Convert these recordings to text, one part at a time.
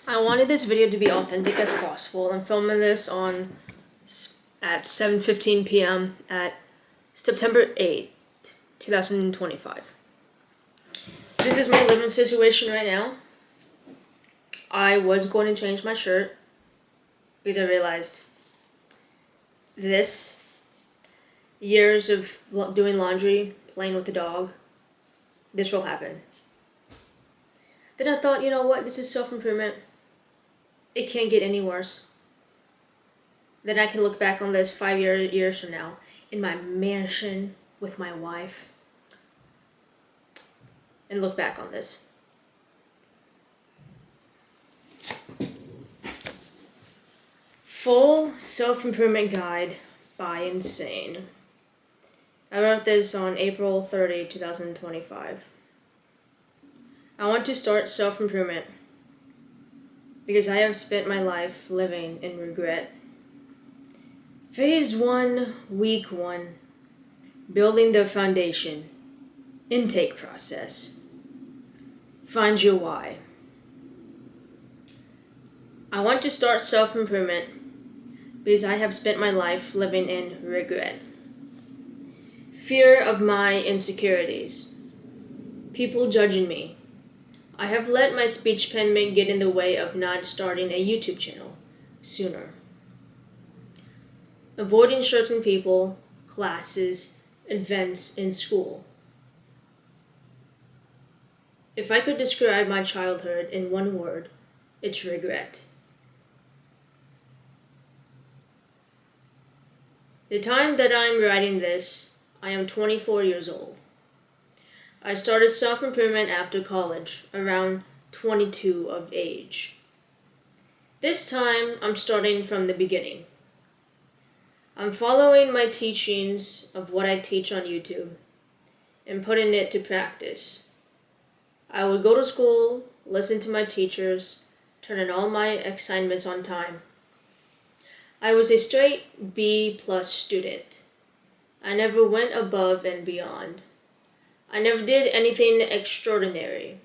I wanted this video to be authentic as possible. I'm filming this at 7:15 p.m. at September 8th, 2025. This is my living situation right now. I was going to change my shirt because I realized this years of doing laundry, playing with the dog, this will happen. Then I thought, you know what, this is self-improvement. It can't get any worse. Then I can look back on this 5 years from now in my mansion with my wife and look back on this. Full self-improvement guide by Insane. I wrote this on April 30, 2025. I want to start self-improvement because I have spent my life living in regret. Phase 1, week 1, building the foundation, intake process. Find your why. I want to start self-improvement because I have spent my life living in regret. Fear of my insecurities. People judging me. I have let my speech impediment get in the way of not starting a YouTube channel sooner. Avoiding certain people, classes, events in school. If I could describe my childhood in one word, it's regret. The time that I'm writing this, I am 24 years old. I started self-improvement after college, around 22 of age. This time, I'm starting from the beginning. I'm following my teachings of what I teach on YouTube and putting it to practice. I would go to school, listen to my teachers, turn in all my assignments on time. I was a straight B+ student. I never went above and beyond. I never did anything extraordinary.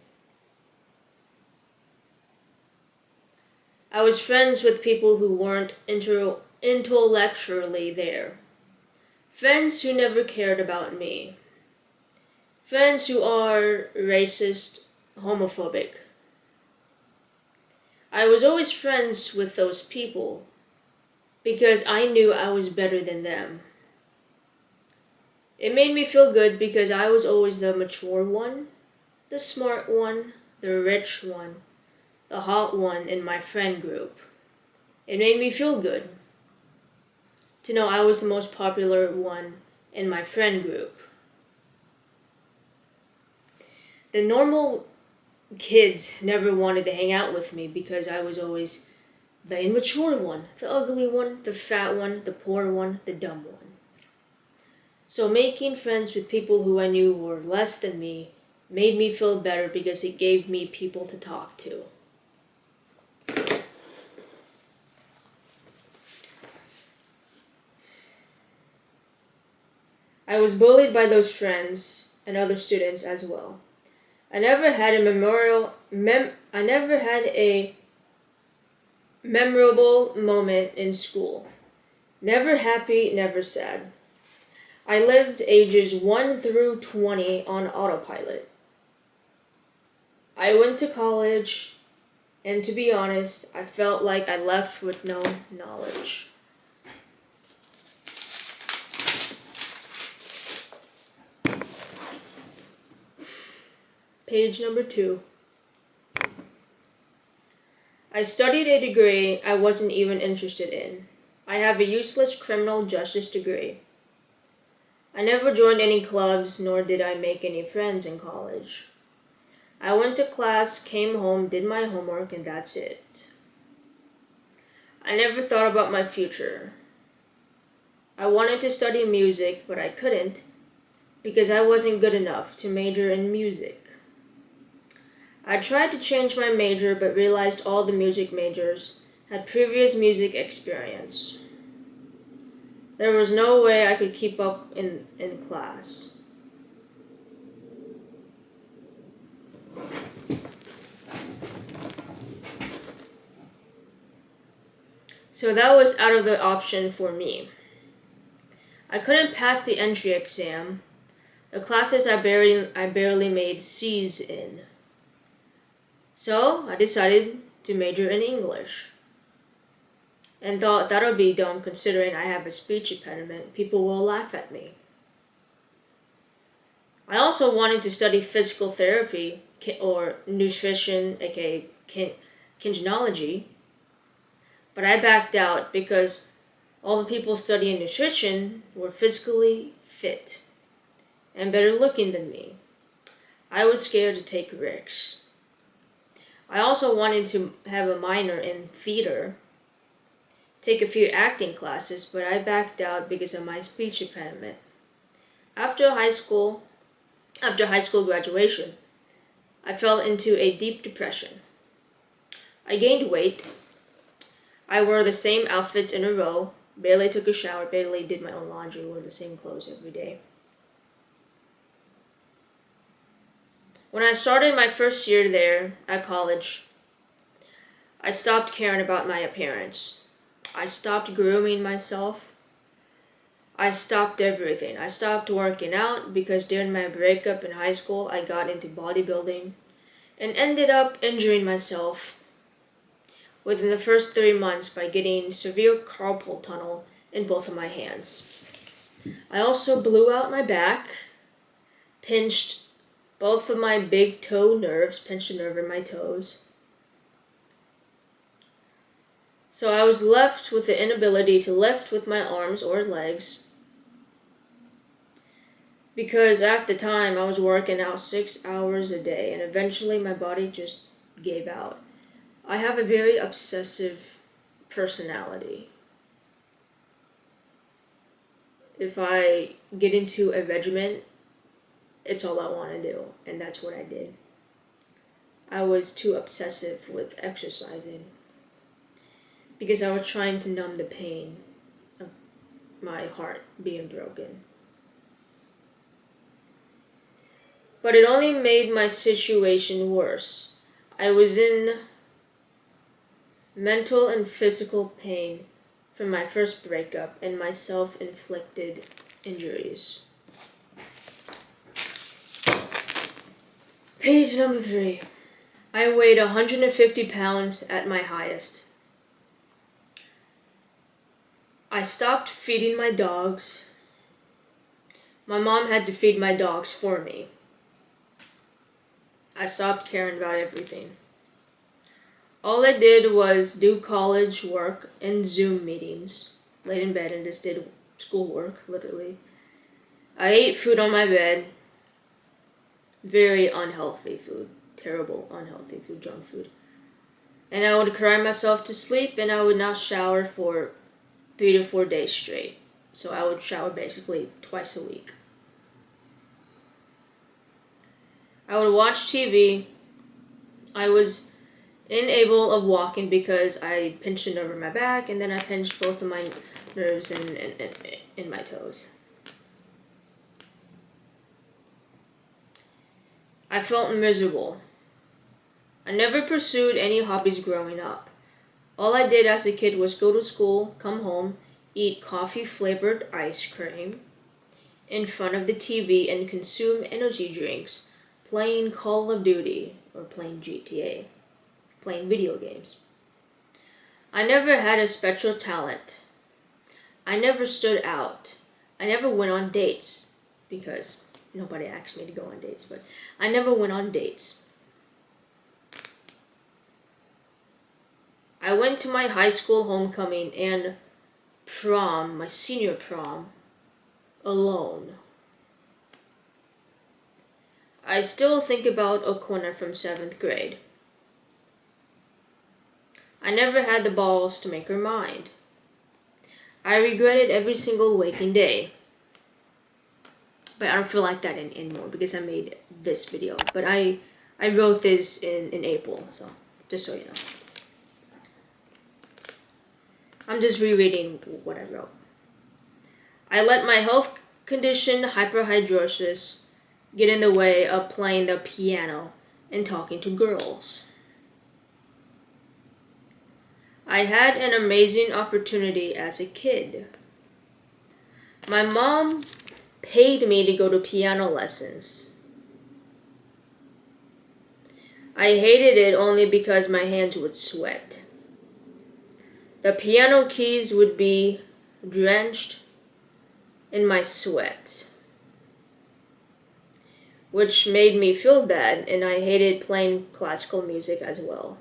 I was friends with people who weren't intellectually there. Friends who never cared about me. Friends who are racist, homophobic. I was always friends with those people because I knew I was better than them. It made me feel good because I was always the mature one, the smart one, the rich one, the hot one in my friend group. It made me feel good to know I was the most popular one in my friend group. The normal kids never wanted to hang out with me because I was always the immature one, the ugly one, the fat one, the poor one, the dumb one. So making friends with people who I knew were less than me made me feel better because it gave me people to talk to. I was bullied by those friends and other students as well. I never had a memorable moment in school. Never happy, never sad. I lived ages 1 through 20 on autopilot. I went to college, and to be honest, I felt like I left with no knowledge. Page number 2. I studied a degree I wasn't even interested in. I have a useless criminal justice degree. I never joined any clubs, nor did I make any friends in college. I went to class, came home, did my homework, and that's it. I never thought about my future. I wanted to study music, but I couldn't because I wasn't good enough to major in music. I tried to change my major, but realized all the music majors had previous music experience. There was no way I could keep up in class. So that was out of the option for me. I couldn't pass the entry exam. The classes I barely made C's in. So I decided to major in English. And thought that would be dumb considering I have a speech impediment. People will laugh at me. I also wanted to study physical therapy or nutrition, aka kinesiology, but I backed out because all the people studying nutrition were physically fit and better looking than me. I was scared to take risks. I also wanted to have a minor in theater, take a few acting classes, but I backed out because of my speech impediment. After high school graduation, I fell into a deep depression. I gained weight. I wore the same outfits in a row, barely took a shower, barely did my own laundry, wore the same clothes every day. When I started my first year there at college, I stopped caring about my appearance. I stopped grooming myself. I stopped everything. I stopped working out because during my breakup in high school, I got into bodybuilding and ended up injuring myself within the first 3 months by getting severe carpal tunnel in both of my hands. I also blew out my back, pinched both of my big toe nerves, pinched a nerve in my toes. So I was left with the inability to lift with my arms or legs because at the time I was working out 6 hours a day and eventually my body just gave out. I have a very obsessive personality. If I get into a regimen, it's all I want to do, and that's what I did. I was too obsessive with exercising because I was trying to numb the pain of my heart being broken. But it only made my situation worse. I was in mental and physical pain from my first breakup and my self-inflicted injuries. Page number 3. I weighed 150 pounds at my highest. I stopped feeding my dogs. My mom had to feed my dogs for me. I stopped caring about everything. All I did was do college work and Zoom meetings. Laid in bed and just did schoolwork, literally. I ate food on my bed. Very unhealthy food. Terrible, unhealthy food, junk food. And I would cry myself to sleep and I would not shower for 3 to 4 days straight. So I would shower basically twice a week. I would watch TV. I was unable of walking because I pinched a nerve in my back and then I pinched both of my nerves in my toes. I felt miserable. I never pursued any hobbies growing up. All I did as a kid was go to school, come home, eat coffee-flavored ice cream in front of the TV and consume energy drinks, playing Call of Duty or playing GTA. Playing video games. I never had a special talent. I never stood out. I never went on dates because nobody asked me to go on dates, but I never went on dates. I went to my high school homecoming and prom, my senior prom, alone. I still think about O'Connor from 7th grade. I never had the balls to make her mind. I regretted every single waking day. But I don't feel like that anymore because I made this video. But I wrote this in April, so just so you know. I'm just rereading what I wrote. I let my health condition, hyperhidrosis, get in the way of playing the piano and talking to girls. I had an amazing opportunity as a kid. My mom paid me to go to piano lessons. I hated it only because my hands would sweat. The piano keys would be drenched in my sweat, which made me feel bad, and I hated playing classical music as well.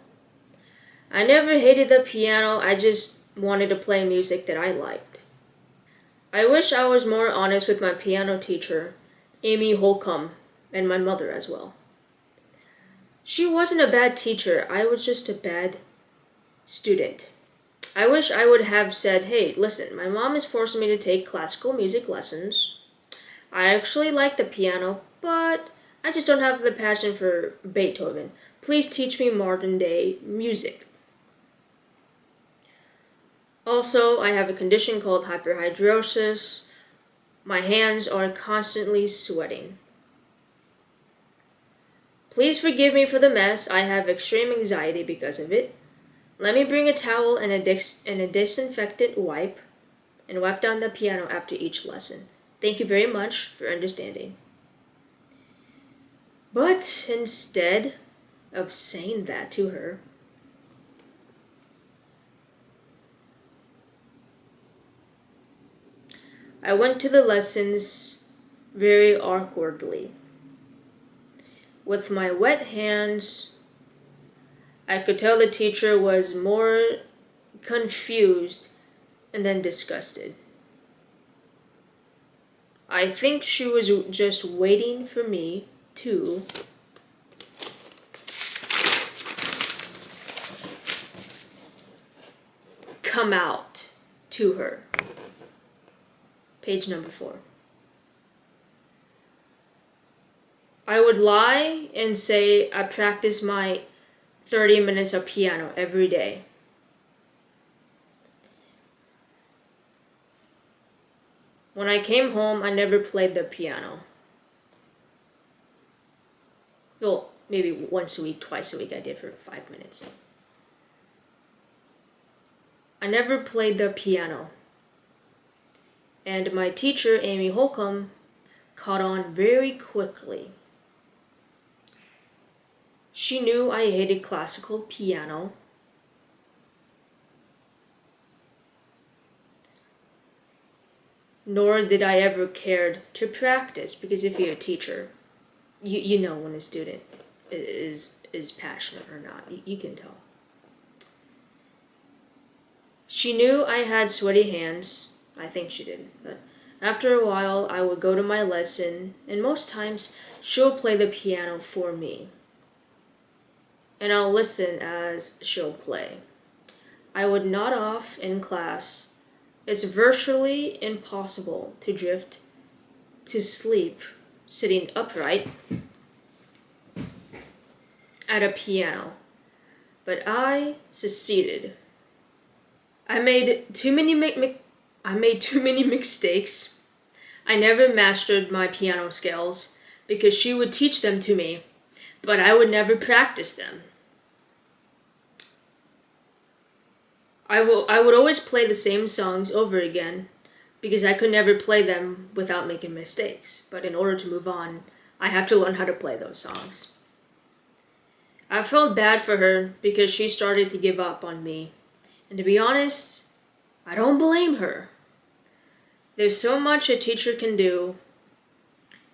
I never hated the piano, I just wanted to play music that I liked. I wish I was more honest with my piano teacher, Amy Holcomb, and my mother as well. She wasn't a bad teacher, I was just a bad student. I wish I would have said, hey, listen, my mom is forcing me to take classical music lessons. I actually like the piano, but I just don't have the passion for Beethoven. Please teach me modern day music. Also, I have a condition called hyperhidrosis. My hands are constantly sweating. Please forgive me for the mess. I have extreme anxiety because of it. Let me bring a towel and a disinfectant wipe and wipe down the piano after each lesson. Thank you very much for understanding. But instead of saying that to her, I went to the lessons very awkwardly. With my wet hands, I could tell the teacher was more confused and then disgusted. I think she was just waiting for me to come out to her. Page number 4. I would lie and say I practice my 30 minutes of piano every day. When I came home, I never played the piano. Well, maybe once a week, twice a week I did for 5 minutes. I never played the piano. And my teacher, Amy Holcomb, caught on very quickly. She knew I hated classical piano. Nor did I ever cared to practice, because if you're a teacher, you know when a student is passionate or not. You can tell. She knew I had sweaty hands. I think she did. But after a while, I would go to my lesson, and most times she'll play the piano for me. And I'll listen as she'll play. I would nod off in class. It's virtually impossible to drift to sleep sitting upright at a piano. But I succeeded. I made too many mistakes. I never mastered my piano skills because she would teach them to me, but I would never practice them. I would always play the same songs over again because I could never play them without making mistakes. But in order to move on, I have to learn how to play those songs. I felt bad for her because she started to give up on me. And to be honest, I don't blame her. There's so much a teacher can do.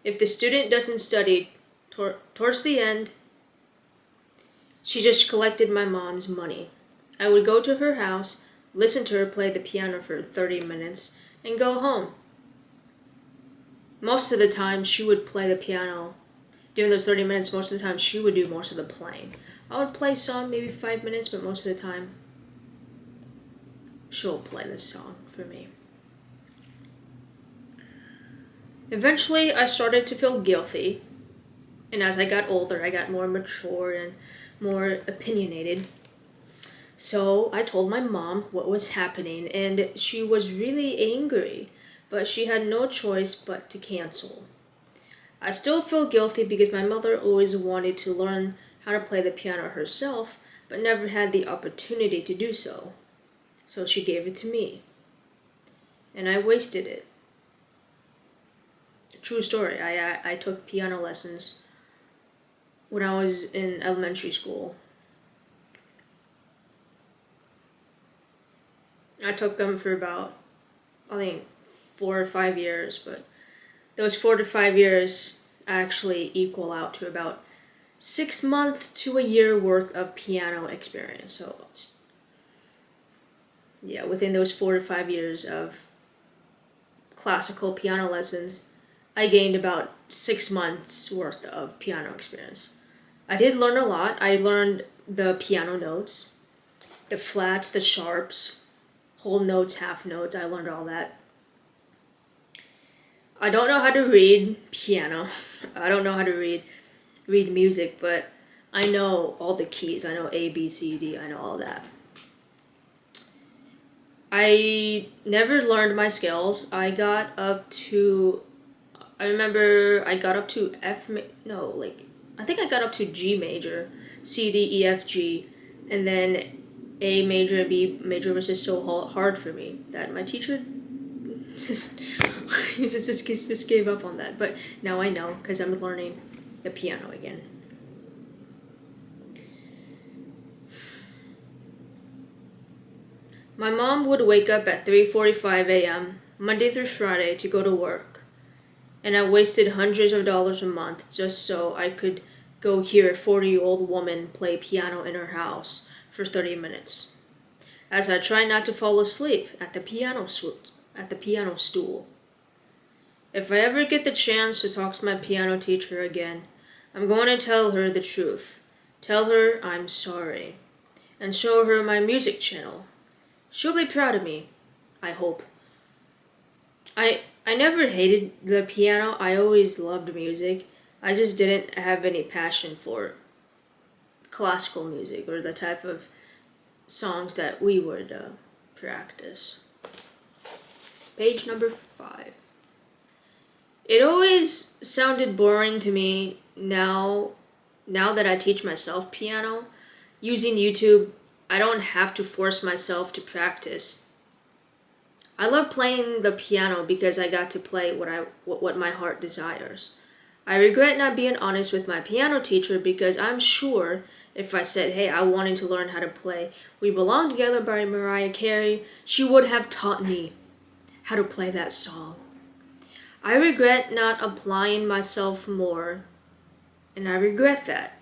If the student doesn't study towards the end, she just collected my mom's money. I would go to her house, listen to her play the piano for 30 minutes, and go home. Most of the time, she would play the piano. During those 30 minutes, most of the time, she would do most of the playing. I would play some, maybe 5 minutes, but most of the time, she'll play the song for me. Eventually, I started to feel guilty, and as I got older, I got more mature and more opinionated. So I told my mom what was happening, and she was really angry, but she had no choice but to cancel. I still feel guilty because my mother always wanted to learn how to play the piano herself, but never had the opportunity to do so. so she gave it to me. And I wasted it. True story. I took piano lessons when I was in elementary school. I took them for about, I think, 4 or 5 years, but those 4 to 5 years actually equal out to about 6 months to a year worth of piano experience. So, yeah, within those 4 to 5 years of classical piano lessons, I gained about 6 months worth of piano experience. I did learn a lot. I learned the piano notes, the flats, the sharps, whole notes, half notes. I learned all that. I don't know how to read piano. I don't know how to read music, but I know all the keys. I know A, B, C, D. I know all that. I never learned my scales. I remember I got up to I think I got up to G major, C, D, E, F, G, and then A major and B major was just so hard for me that my teacher just gave up on that. But now I know because I'm learning the piano again. My mom would wake up at 3:45 a.m. Monday through Friday to go to work, and I wasted hundreds of dollars a month just so I could go hear a 40-year-old woman play piano in her house for 30 minutes, as I tried not to fall asleep at the piano stool. If I ever get the chance to talk to my piano teacher again, I'm going to tell her the truth. Tell her I'm sorry, and show her my music channel. She'll be proud of me, I hope. I never hated the piano. I always loved music. I just didn't have any passion for classical music or the type of songs that we would practice. Page number 5. It always sounded boring to me now that I teach myself piano. Using YouTube, I don't have to force myself to practice. I love playing the piano because I got to play what my heart desires. I regret not being honest with my piano teacher because I'm sure if I said, hey, I wanted to learn how to play We Belong Together by Mariah Carey, she would have taught me how to play that song. I regret not applying myself more, and I regret that.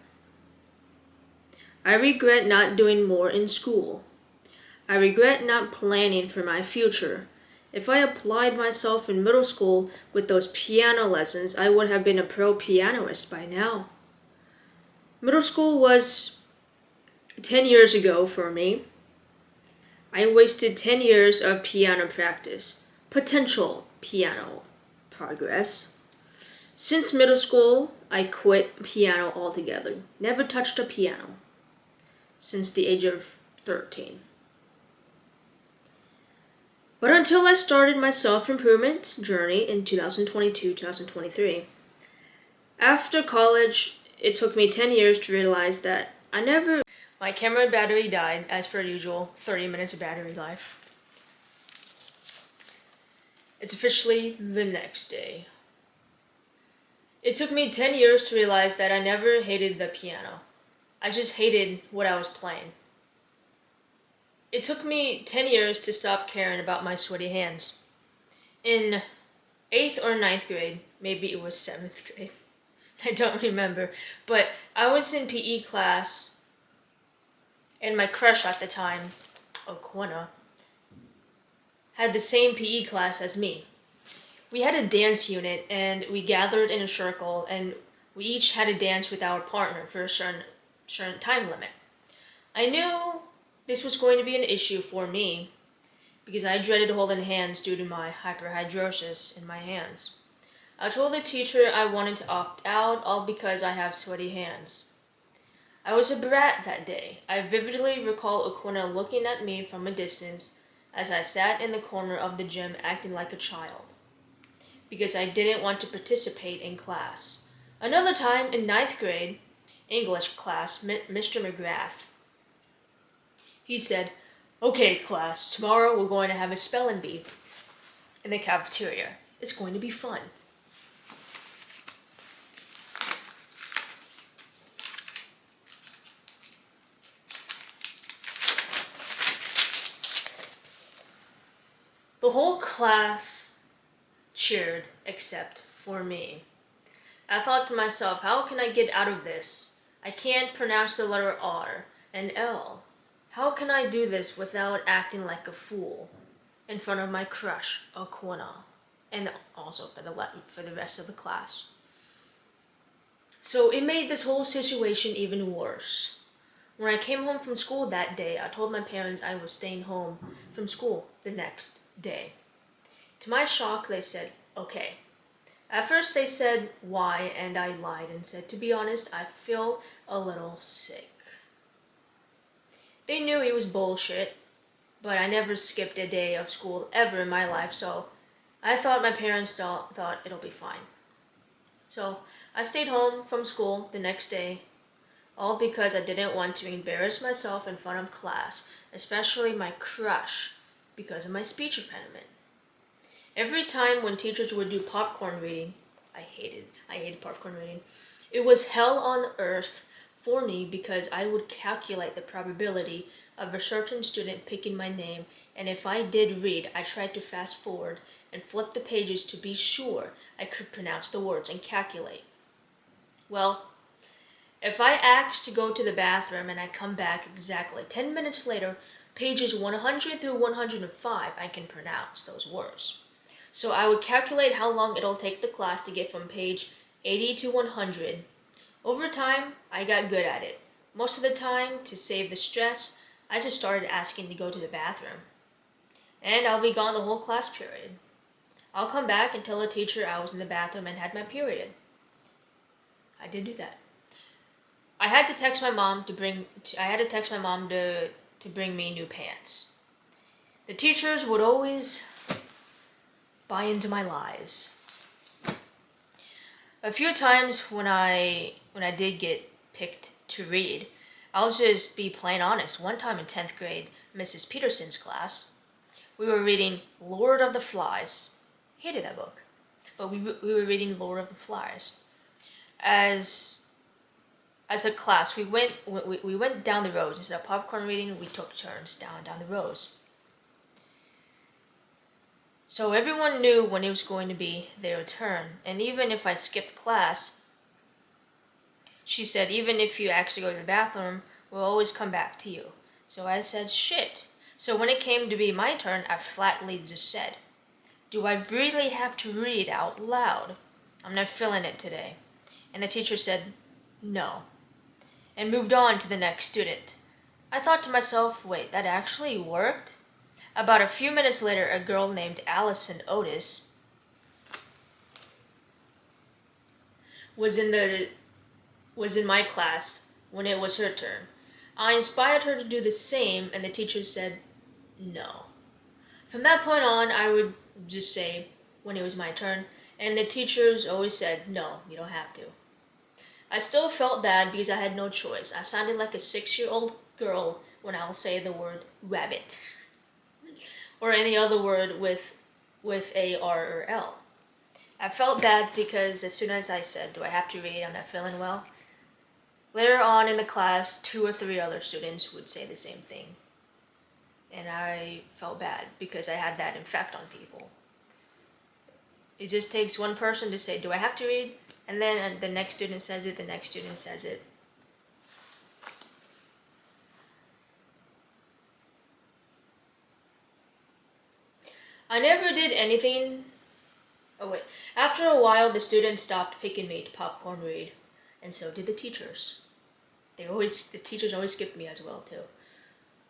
I regret not doing more in school. I regret not planning for my future. If I applied myself in middle school with those piano lessons, I would have been a pro pianist by now. Middle school was 10 years ago for me. I wasted 10 years of piano practice, potential piano progress. Since middle school, I quit piano altogether. Never touched a piano since the age of 13. But until I started my self-improvement journey in 2022-2023, after college, it took me 10 years to realize that my camera battery died, as per usual, 30 minutes of battery life. It's officially the next day. It took me 10 years to realize that I never hated the piano. I just hated what I was playing. It took me 10 years to stop caring about my sweaty hands. In 8th or 9th grade, maybe it was 7th grade, I don't remember, but I was in PE class, and my crush at the time, Okwana, had the same PE class as me. We had a dance unit, and we gathered in a circle, and we each had to dance with our partner for a certain time limit. I knew this was going to be an issue for me because I dreaded holding hands due to my hyperhidrosis in my hands. I told the teacher I wanted to opt out, all because I have sweaty hands. I was a brat that day. I vividly recall Okuna looking at me from a distance as I sat in the corner of the gym acting like a child because I didn't want to participate in class. Another time in 9th grade, English class, Mr. McGrath, he said, Okay, class, tomorrow we're going to have a spelling bee in the cafeteria. It's going to be fun. The whole class cheered except for me. I thought to myself, how can I get out of this? I can't pronounce the letter R and L. How can I do this without acting like a fool in front of my crush, Aquina, and also for the rest of the class? So it made this whole situation even worse. When I came home from school that day, I told my parents I was staying home from school the next day. To my shock, they said, okay. At first they said why, and I lied and said, to be honest, I feel a little sick. They knew it was bullshit, but I never skipped a day of school ever in my life, so I thought my parents thought it'll be fine. So I stayed home from school the next day, all because I didn't want to embarrass myself in front of class, especially my crush, because of my speech impediment. Every time when teachers would do popcorn reading, I hated popcorn reading. It was hell on earth for me because I would calculate the probability of a certain student picking my name, and if I did read, I tried to fast forward and flip the pages to be sure I could pronounce the words and calculate. Well, if I asked to go to the bathroom and I come back exactly 10 minutes later, pages 100 through 105, I can pronounce those words. So I would calculate how long it'll take the class to get from page 80 to 100. Over time, I got good at it. Most of the time, to save the stress, I just started asking to go to the bathroom. And I'll be gone the whole class period. I'll come back and tell the teacher I was in the bathroom and had my period. I did do that. I had to text my mom to bring me new pants. The teachers would always buy into my lies. A few times when I did get picked to read, I'll just be plain honest. One time in 10th grade, Mrs. Peterson's class, we were reading Lord of the Flies. Hated that book, but we were reading Lord of the Flies. As a class, we went down the rows. Instead of popcorn reading, we took turns down the rows. So everyone knew when it was going to be their turn. And even if I skipped class, she said, even if you actually go to the bathroom, we'll always come back to you. So I said, shit. So when it came to be my turn, I flatly just said, do I really have to read out loud? I'm not feeling it today. And the teacher said, no, and moved on to the next student. I thought to myself, wait, that actually worked? About a few minutes later, a girl named Allison Otis was in my class when it was her turn. I inspired her to do the same, and the teacher said no. From that point on, I would just say when it was my turn, and the teachers always said, no, you don't have to. I still felt bad because I had no choice. I sounded like a 6-year-old girl when I'll say the word rabbit or any other word with a R or L. I felt bad because as soon as I said, do I have to read? I'm not feeling well. Later on in the class, 2 or 3 other students would say the same thing. And I felt bad because I had that effect on people. It just takes one person to say, do I have to read? And then the next student says it, the next student says it. I never did anything. Oh wait. After a while, the students stopped picking me to popcorn read, and so did the teachers. The teachers always skipped me as well too.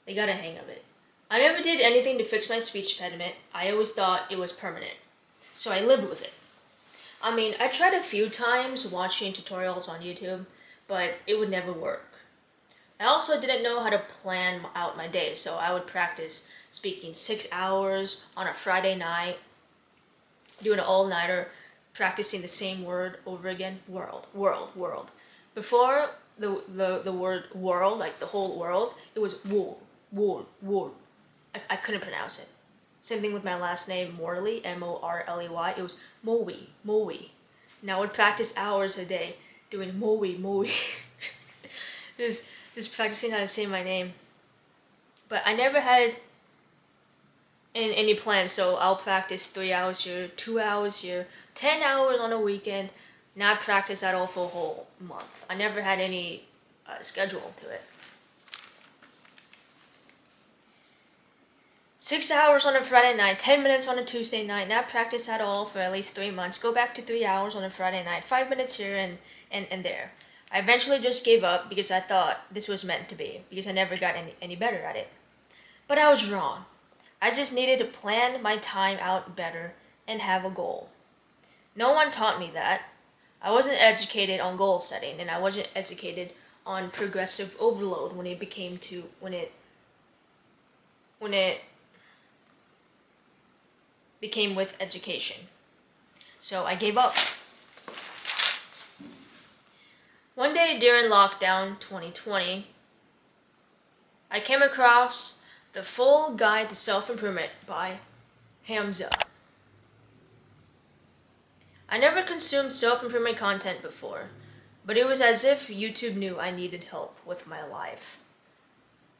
They got a hang of it. I never did anything to fix my speech impediment. I always thought it was permanent, so I lived with it. I mean, I tried a few times watching tutorials on YouTube, but it would never work. I also didn't know how to plan out my day, so I would practice speaking 6 hours on a Friday night, doing an all-nighter, practicing the same word over again. World, world, world. Before the word world, like the whole world, it was world, world, world. I couldn't pronounce it. Same thing with my last name, Morley, Morley. It was Moe. And I would practice hours a day doing Moe. Just practicing how to say my name. But I never had any plans, so I'll practice 3 hours here, 2 hours here, 10 hours on a weekend, not practice at all for a whole month. I never had any schedule to it. 6 hours on a Friday night, 10 minutes on a Tuesday night, not practice at all for at least 3 months, go back to 3 hours on a Friday night, 5 minutes here and there. I eventually just gave up because I thought this was meant to be, because I never got any better at it. But I was wrong. I just needed to plan my time out better and have a goal. No one taught me that. I wasn't educated on goal setting, and I wasn't educated on progressive overload when it became with education. So I gave up. One day during lockdown 2020, I came across The Full Guide to Self-Improvement by Hamza. I never consumed self-improvement content before, but it was as if YouTube knew I needed help with my life.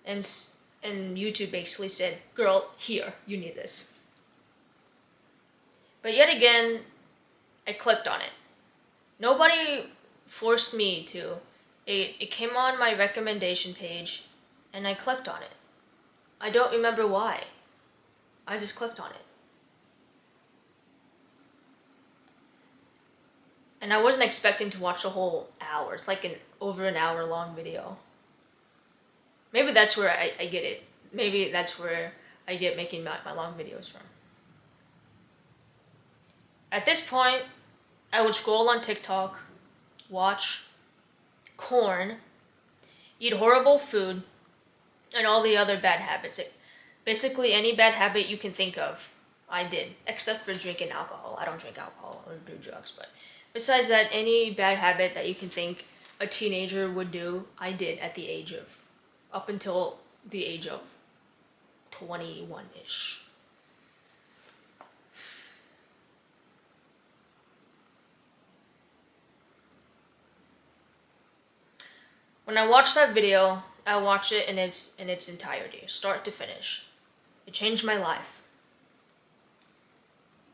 And YouTube basically said, "Girl, here, you need this." But yet again, I clicked on it. Nobody forced me to. It came on my recommendation page, and I clicked on it. I don't remember why. I just clicked on it. And I wasn't expecting to watch a whole hour. It's like over an hour long video. Maybe that's where I get it. Maybe that's where I get making my long videos from. At this point, I would scroll on TikTok, watch corn, eat horrible food, and all the other bad habits. Basically, any bad habit you can think of, I did, except for drinking alcohol. I don't drink alcohol or do drugs, but besides that, any bad habit that you can think a teenager would do, I did up until the age of 21-ish. When I watched that video, I watched it in its entirety, start to finish. It changed my life.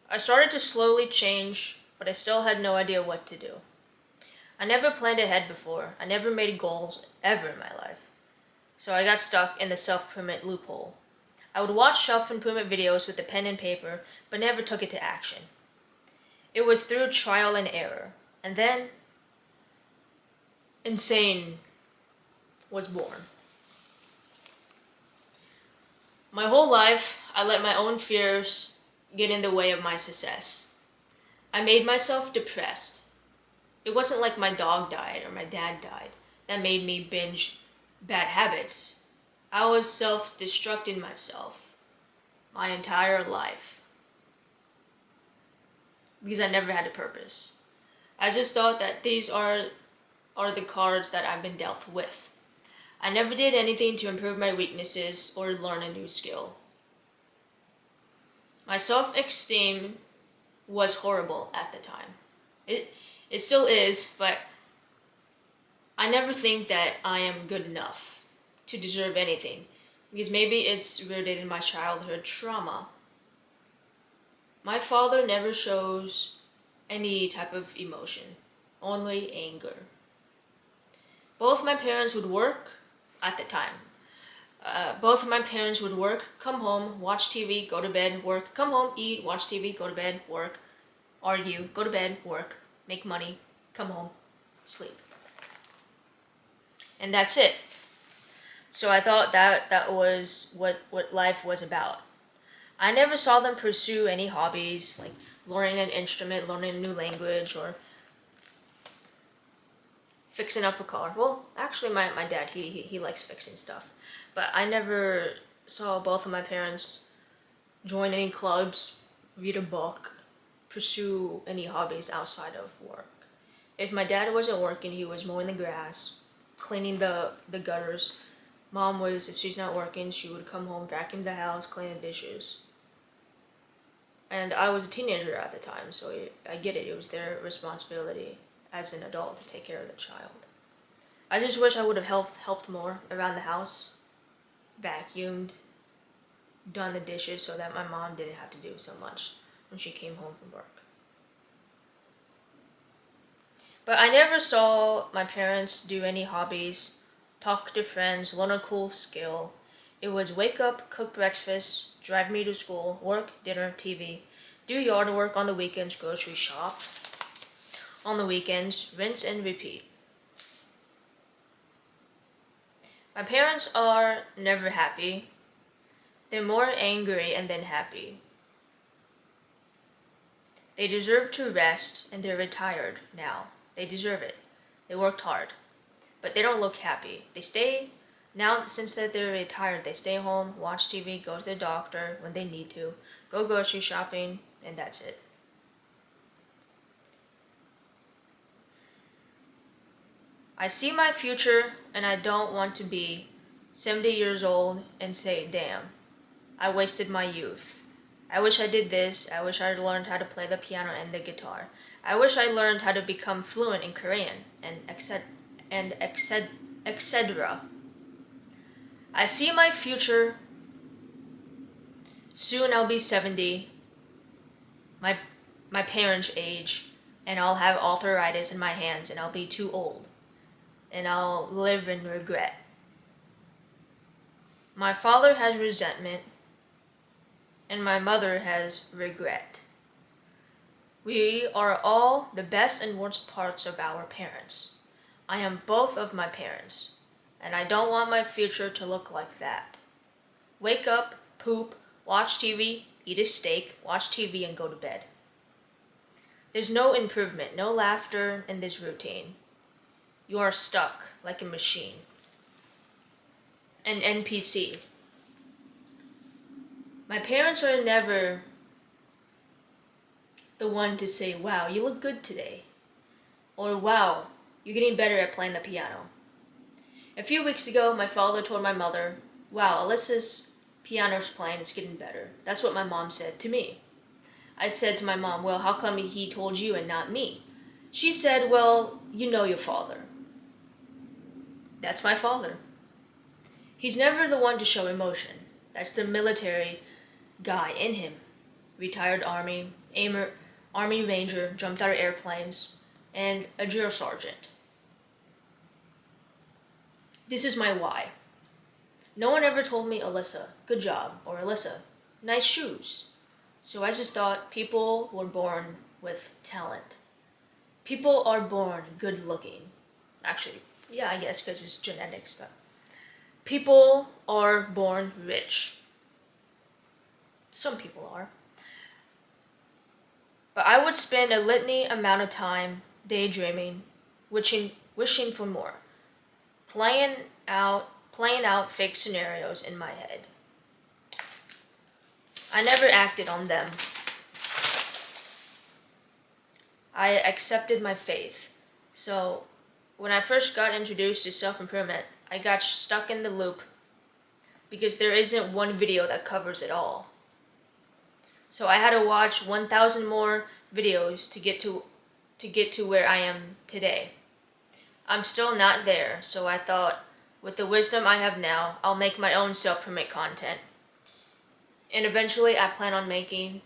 I started to slowly change, but I still had no idea what to do. I never planned ahead before. I never made goals ever in my life. So I got stuck in the self-improvement loophole. I would watch self-improvement videos with a pen and paper, but never took it to action. It was through trial and error. And then, Insane was born. My whole life, I let my own fears get in the way of my success. I made myself depressed. It wasn't like my dog died or my dad died that made me binge bad habits. I was self-destructing myself my entire life because I never had a purpose. I just thought that these are the cards that I've been dealt with. I never did anything to improve my weaknesses or learn a new skill. My self-esteem was horrible at the time. It still is, but I never think that I am good enough to deserve anything, because maybe it's rooted in my childhood trauma. My father never shows any type of emotion, only anger. Both my parents would work at the time. Both of my parents would work, come home, watch TV, go to bed, work, come home, eat, watch TV, go to bed, work, argue, go to bed, work, make money, come home, sleep. And that's it. So I thought that was what life was about. I never saw them pursue any hobbies, like learning an instrument, learning a new language, or fixing up a car. Well, actually my dad, he likes fixing stuff. But I never saw both of my parents join any clubs, read a book, pursue any hobbies outside of work. If my dad wasn't working, he was mowing the grass, cleaning the gutters, Mom was, if she's not working, she would come home, vacuum the house, clean the dishes. And I was a teenager at the time, so I get it. It was their responsibility as an adult to take care of the child. I just wish I would have helped more around the house, vacuumed, done the dishes so that my mom didn't have to do so much when she came home from work. But I never saw my parents do any hobbies, talk to friends, learn a cool skill. It was wake up, cook breakfast, drive me to school, work, dinner, TV, do yard work on the weekends, grocery shop on the weekends, rinse and repeat. My parents are never happy. They're more angry and then happy. They deserve to rest and they're retired now. They deserve it. They worked hard. But they don't look happy. They stay, now since that they're retired, they stay home, watch TV, go to the doctor when they need to, go grocery shopping, and that's it. I see my future and I don't want to be 70 years old and say, damn, I wasted my youth. I wish I did this. I wish I learned how to play the piano and the guitar. I wish I learned how to become fluent in Korean and etc. I see my future. Soon I'll be 70, my parents' age, and I'll have arthritis in my hands and I'll be too old. And I'll live in regret. My father has resentment, and my mother has regret. We are all the best and worst parts of our parents. I am both of my parents, and I don't want my future to look like that. Wake up, poop, watch TV, eat a steak, watch TV, and go to bed. There's no improvement, no laughter in this routine. You are stuck like a machine. An NPC. My parents are never the one to say, wow, you look good today. Or wow, you're getting better at playing the piano. A few weeks ago, my father told my mother, wow, Alyssa's piano's playing, it's getting better. That's what my mom said to me. I said to my mom, well, how come he told you and not me? She said, well, you know your father. That's my father. He's never the one to show emotion. That's the military guy in him. Retired Army Ranger, jumped out of airplanes, and a drill sergeant. This is my why. No one ever told me, Alyssa, good job, or Alyssa, nice shoes. So I just thought people were born with talent. People are born good looking. Actually, yeah, I guess because it's genetics, but people are born rich. Some people are. But I would spend a litany amount of time daydreaming, wishing for more, playing out fake scenarios in my head. I never acted on them. I accepted my faith. So when I first got introduced to self-improvement, I got stuck in the loop because there isn't one video that covers it all. So I had to watch 1,000 more videos to get to where I am today. I'm still not there, so I thought, with the wisdom I have now, I'll make my own self-promote content. And eventually I plan on making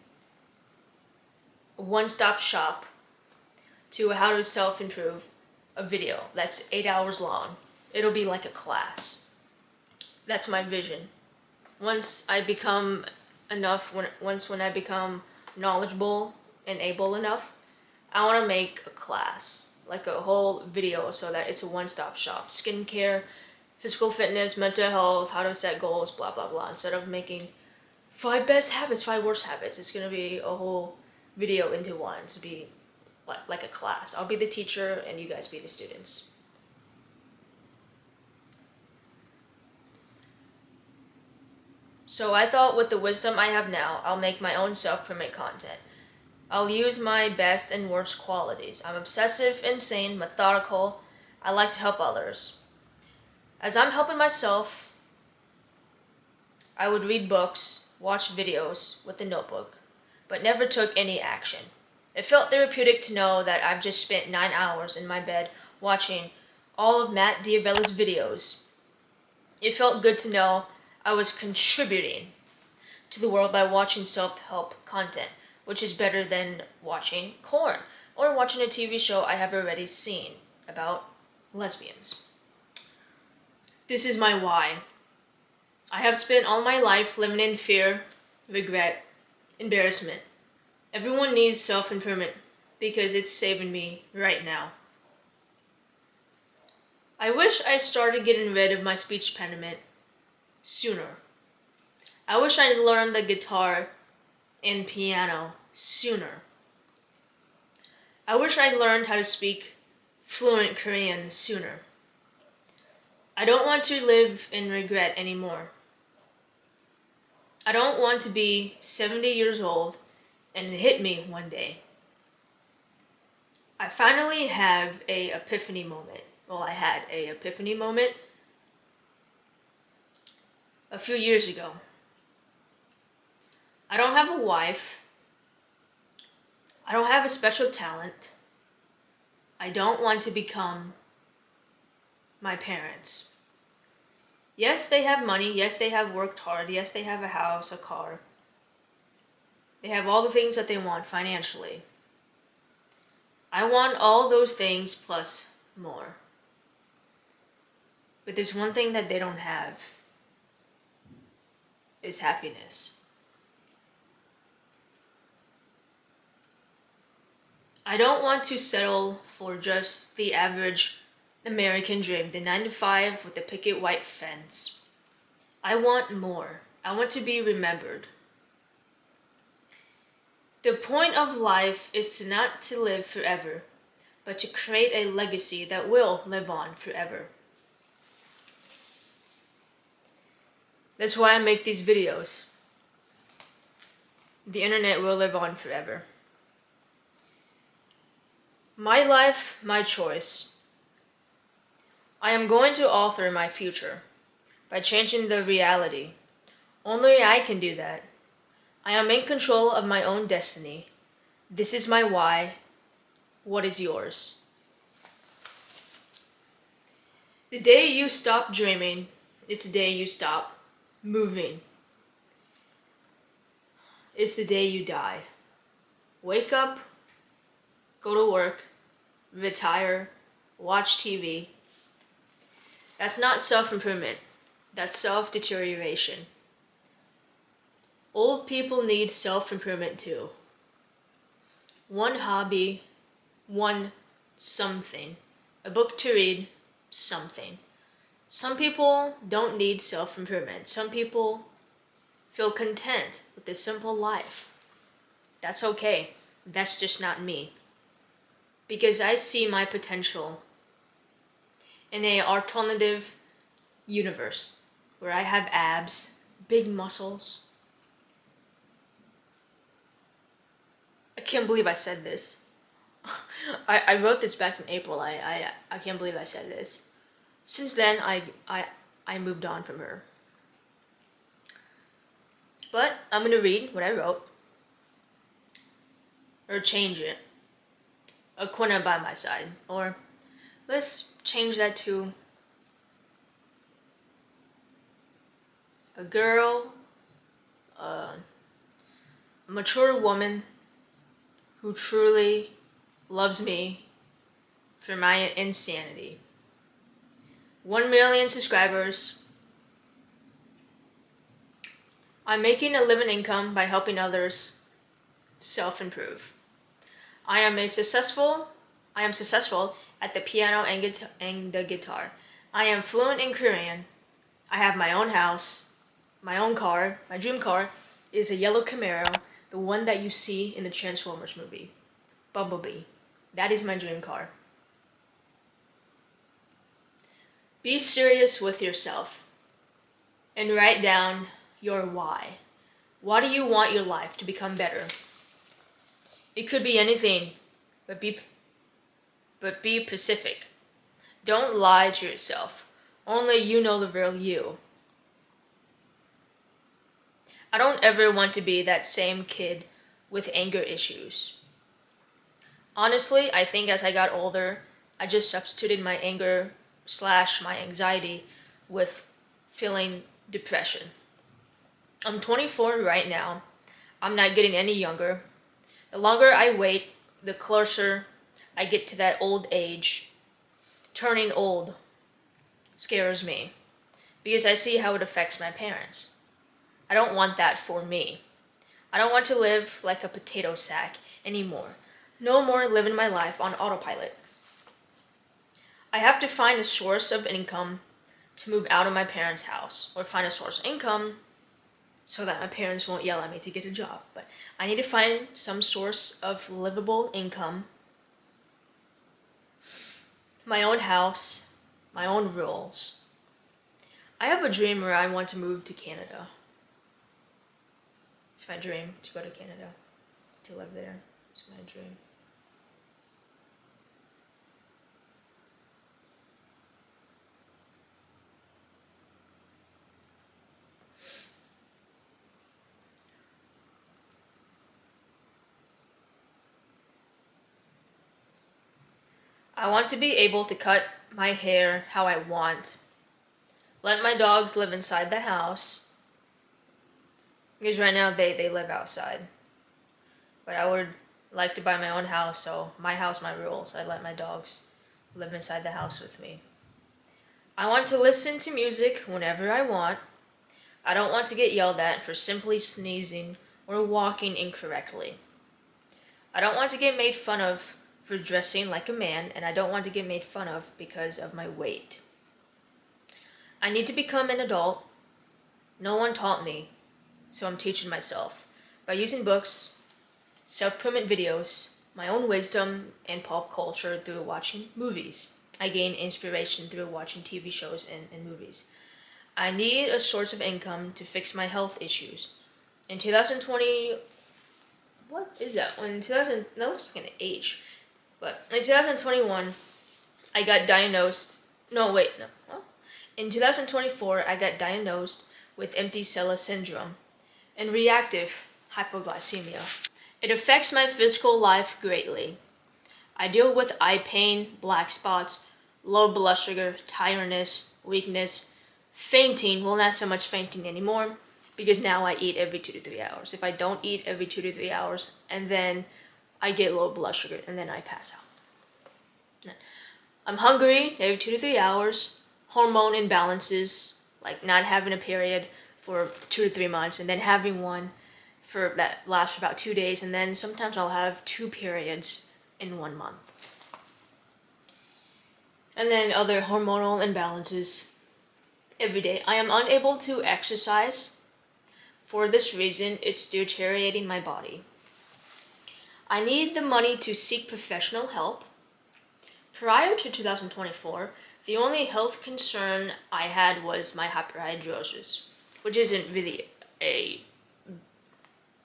a one-stop shop to how to self-improve a video that's 8 hours long. It'll be like a class. That's my vision. Once I become when I become knowledgeable and able enough, I want to make a class, like a whole video, so that it's a one-stop shop. Skincare, physical fitness, mental health, how to set goals, blah, blah, blah. Instead of making 5 best habits, 5 worst habits, it's going to be a whole video into one to be like a class. I'll be the teacher and you guys be the students. So I thought, with the wisdom I have now, I'll make my own self-promote content. I'll use my best and worst qualities. I'm obsessive, insane, methodical. I like to help others. As I'm helping myself, I would read books, watch videos with a notebook, but never took any action. It felt therapeutic to know that I've just spent 9 hours in my bed watching all of Matt Diavella's videos. It felt good to know I was contributing to the world by watching self-help content, which is better than watching corn or watching a TV show I have already seen about lesbians. This is my why. I have spent all my life living in fear, regret, embarrassment. Everyone needs self-improvement because it's saving me right now. I wish I started getting rid of my speech impediment sooner. I wish I'd learned the guitar and piano sooner. I wish I'd learned how to speak fluent Korean sooner. I don't want to live in regret anymore. I don't want to be 70 years old and it hit me one day. I finally have a epiphany moment. Well, I had a epiphany moment a few years ago. I don't have a wife. I don't have a special talent. I don't want to become my parents. Yes, they have money. Yes, they have worked hard. Yes, they have a house, a car. They have all the things that they want financially. I want all those things plus more. But there's one thing that they don't have is happiness. I don't want to settle for just the average American dream, the 9 to 5 with the picket white fence. I want more. I want to be remembered. The point of life is not to live forever, but to create a legacy that will live on forever. That's why I make these videos. The internet will live on forever. My life, my choice. I am going to alter my future by changing the reality. Only I can do that. I am in control of my own destiny. This is my why. What is yours? The day you stop dreaming, it's the day you stop moving. It's the day you die. Wake up, go to work, retire, watch TV. That's not self-improvement. That's self-deterioration. Old people need self-improvement too. One hobby, one something. A book to read, something. Some people don't need self-improvement. Some people feel content with a simple life. That's okay. That's just not me. Because I see my potential in an alternative universe where I have abs, big muscles. I can't believe I said this. I wrote this back in April. I can't believe I said this. Since then, I moved on from her. But I'm gonna read what I wrote. Or change it. A corner by my side. Or let's change that to a girl, a mature woman who truly loves me for my insanity. 1 million subscribers. I'm making a living income by helping others self-improve. I am successful at the piano and the guitar. I am fluent in Korean. I have my own house, my own car. My dream car is a yellow Camaro, the one that you see in the Transformers movie, Bumblebee. That is my dream car. Be serious with yourself and write down your why. Why do you want your life to become better? It could be anything, but be specific. Don't lie to yourself. Only you know the real you. I don't ever want to be that same kid with anger issues. Honestly, I think as I got older, I just substituted my anger slash my anxiety with feeling depression. I'm 24 right now. I'm not getting any younger. The longer I wait, the closer I get to that old age. Turning old scares me because I see how it affects my parents. I don't want that for me. I don't want to live like a potato sack anymore. No more living my life on autopilot. I have to find a source of income to move out of my parents' house, or find a source of income so that my parents won't yell at me to get a job. But I need to find some source of livable income, my own house, my own rules. I have a dream where I want to move to Canada. It's my dream to go to Canada, to live there. It's my dream. I want to be able to cut my hair how I want. Let my dogs live inside the house. Because right now they live outside. But I would like to buy my own house, so my house, my rules. I let my dogs live inside the house with me. I want to listen to music whenever I want. I don't want to get yelled at for simply sneezing or walking incorrectly. I don't want to get made fun of for dressing like a man, and I don't want to get made fun of because of my weight. I need to become an adult. No one taught me, so I'm teaching myself by using books, self-improvement videos, my own wisdom, and pop culture through watching movies. I gain inspiration through watching TV shows and movies. I need a source of income to fix my health issues. In 2020, what is that? That looks like an age. But in 2021, I got diagnosed. No, wait, no. Huh? In 2024, I got diagnosed with empty sella syndrome and reactive hypoglycemia. It affects my physical life greatly. I deal with eye pain, black spots, low blood sugar, tiredness, weakness, fainting. Well, not so much fainting anymore because now I eat every 2 to 3 hours. If I don't eat every 2 to 3 hours, and then I get low blood sugar and then I pass out. I'm hungry every 2 to 3 hours, hormone imbalances, like not having a period for 2 to 3 months and then having one for that lasts for about 2 days, and then sometimes I'll have 2 periods in 1 month. And then other hormonal imbalances every day. I am unable to exercise. For this reason, it's deteriorating my body. I need the money to seek professional help. Prior to 2024, the only health concern I had was my hyperhidrosis, which isn't really a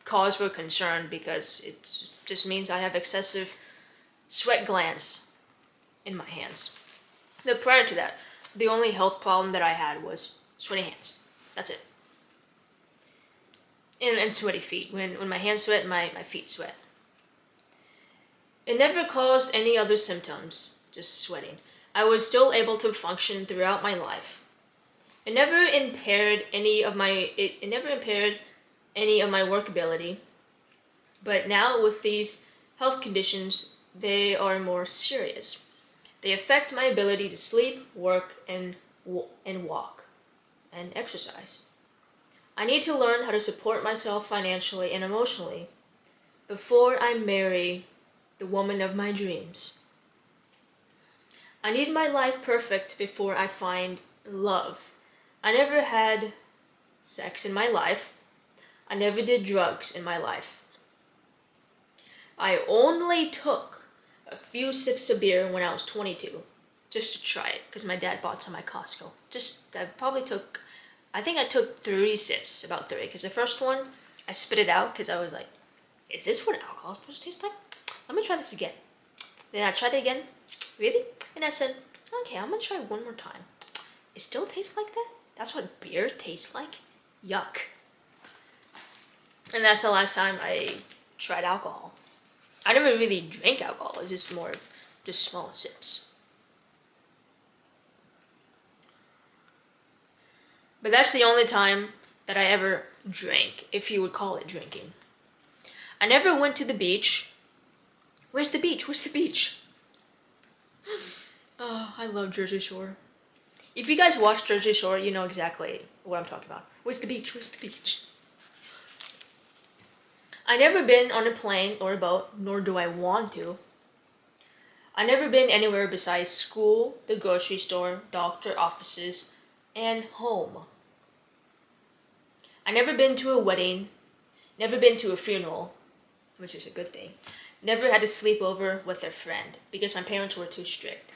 cause for concern because it just means I have excessive sweat glands in my hands. But prior to that, the only health problem that I had was sweaty hands. That's it. And sweaty feet. When my hands sweat, my feet sweat. It never caused any other symptoms, just sweating. I was still able to function throughout my life. It never impaired any of my work ability. But now with these health conditions, they are more serious. They affect my ability to sleep, work, and walk, and exercise. I need to learn how to support myself financially and emotionally before I marry the woman of my dreams. I need my life perfect before I find love. I never had sex in my life. I never did drugs in my life. I only took a few sips of beer when I was 22, just to try it, because my dad bought some at Costco. I think I took 3 sips, about 3, because the first one, I spit it out, because I was like, is this what alcohol is supposed to taste like? Let me try this again. Then I tried it again. Really? And I said, okay, I'm gonna try one more time. It still tastes like that? That's what beer tastes like? Yuck. And that's the last time I tried alcohol. I never really drank alcohol, it's just more of just small sips. But that's the only time that I ever drank, if you would call it drinking. I never went to the beach. Where's the beach? Where's the beach? Oh, I love Jersey Shore. If you guys watch Jersey Shore, you know exactly what I'm talking about. Where's the beach? Where's the beach? I never been on a plane or a boat, nor do I want to. I never been anywhere besides school, the grocery store, doctor offices, and home. I never been to a wedding, never been to a funeral, which is a good thing. Never had a sleepover with a friend because my parents were too strict.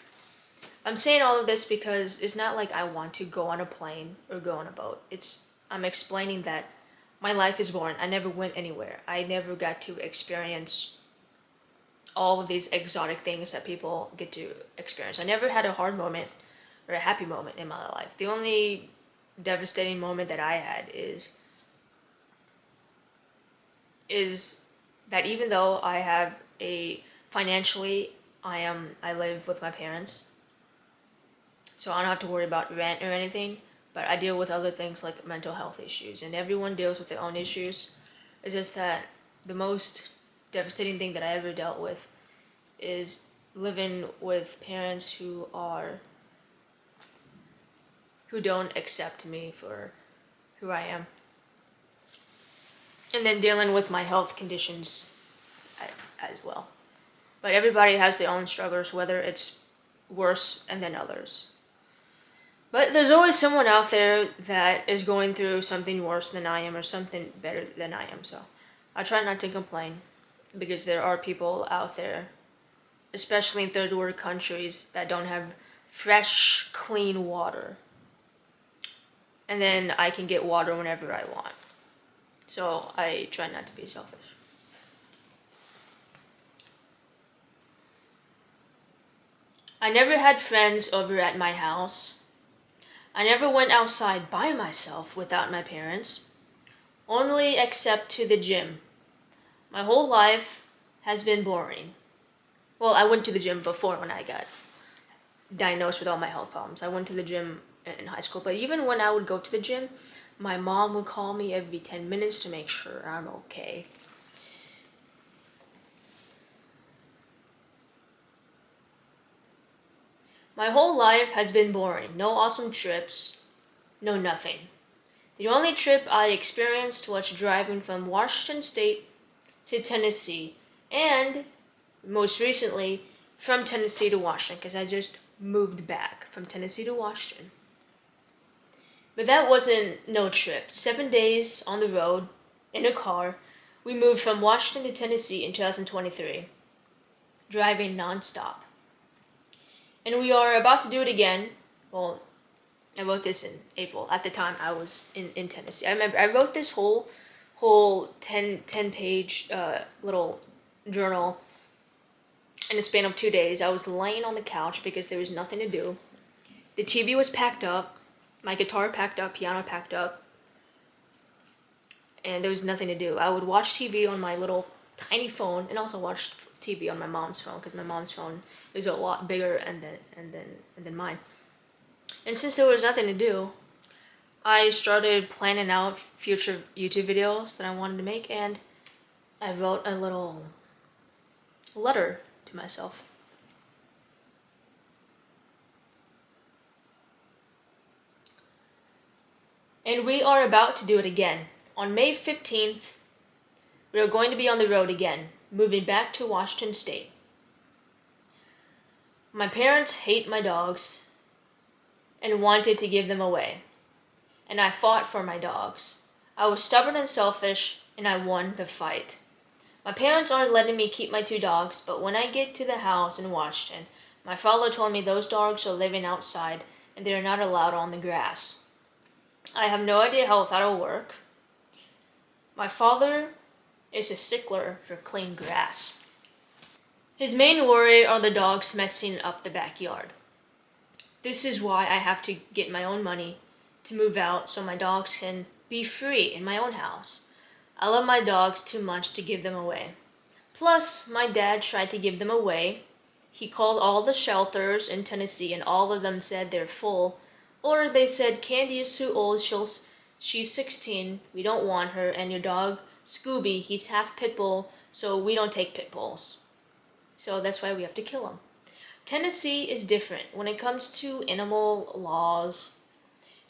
I'm saying all of this because it's not like I want to go on a plane or go on a boat. I'm explaining that my life is boring. I never went anywhere. I never got to experience all of these exotic things that people get to experience. I never had a hard moment or a happy moment in my life. The only devastating moment that I had is that even though I have financially I live with my parents, so I don't have to worry about rent or anything, but I deal with other things like mental health issues, and everyone deals with their own issues. It's just that the most devastating thing that I ever dealt with is living with parents who don't accept me for who I am. And then dealing with my health conditions as well. But everybody has their own struggles, whether it's worse and than others. But there's always someone out there that is going through something worse than I am or something better than I am. So I try not to complain because there are people out there, especially in third world countries, that don't have fresh, clean water. And then I can get water whenever I want. So I try not to be selfish. I never had friends over at my house. I never went outside by myself without my parents, only except to the gym. My whole life has been boring. Well, I went to the gym before when I got diagnosed with all my health problems. I went to the gym in high school, but even when I would go to the gym, my mom would call me every 10 minutes to make sure I'm okay. My whole life has been boring. No awesome trips, no nothing. The only trip I experienced was driving from Washington State to Tennessee, and most recently from Tennessee to Washington, because I just moved back from Tennessee to Washington. But that wasn't no trip. 7 days on the road, in a car, we moved from Washington to Tennessee in 2023, driving nonstop. And we are about to do it again. Well, I wrote this in April. At the time, I was in Tennessee. I remember I wrote this whole 10-page little journal in a span of 2 days. I was laying on the couch because there was nothing to do. The TV was packed up, my guitar packed up, piano packed up, and there was nothing to do. I would watch TV on my little tiny phone, and also watch TV on my mom's phone because my mom's phone is a lot bigger and then mine. And since there was nothing to do, I started planning out future YouTube videos that I wanted to make, and I wrote a little letter to myself. And we are about to do it again. On May 15th, we are going to be on the road again, moving back to Washington State. My parents hate my dogs and wanted to give them away, and I fought for my dogs. I was stubborn and selfish, and I won the fight. My parents aren't letting me keep my 2 dogs, but when I get to the house in Washington, my father told me those dogs are living outside and they are not allowed on the grass. I have no idea how that'll work. My father is a stickler for clean grass. His main worry are the dogs messing up the backyard. This is why I have to get my own money to move out so my dogs can be free in my own house. I love my dogs too much to give them away. Plus, my dad tried to give them away. He called all the shelters in Tennessee and all of them said they're full. Or they said Candy is too old, she's 16, we don't want her, and your dog, Scooby, he's half pit bull, so we don't take pit bulls. So that's why we have to kill him. Tennessee is different. When it comes to animal laws,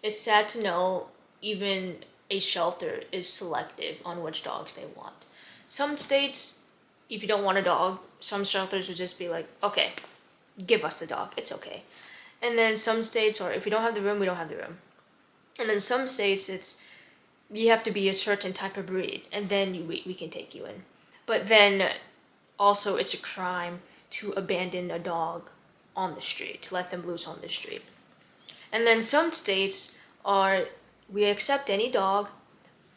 it's sad to know even a shelter is selective on which dogs they want. Some states, if you don't want a dog, some shelters would just be like, okay, give us the dog, it's okay. And then some states are, if we don't have the room, we don't have the room. And then some states, it's, you have to be a certain type of breed, and then we can take you in. But then also it's a crime to abandon a dog on the street, to let them loose on the street. And then some states are, we accept any dog,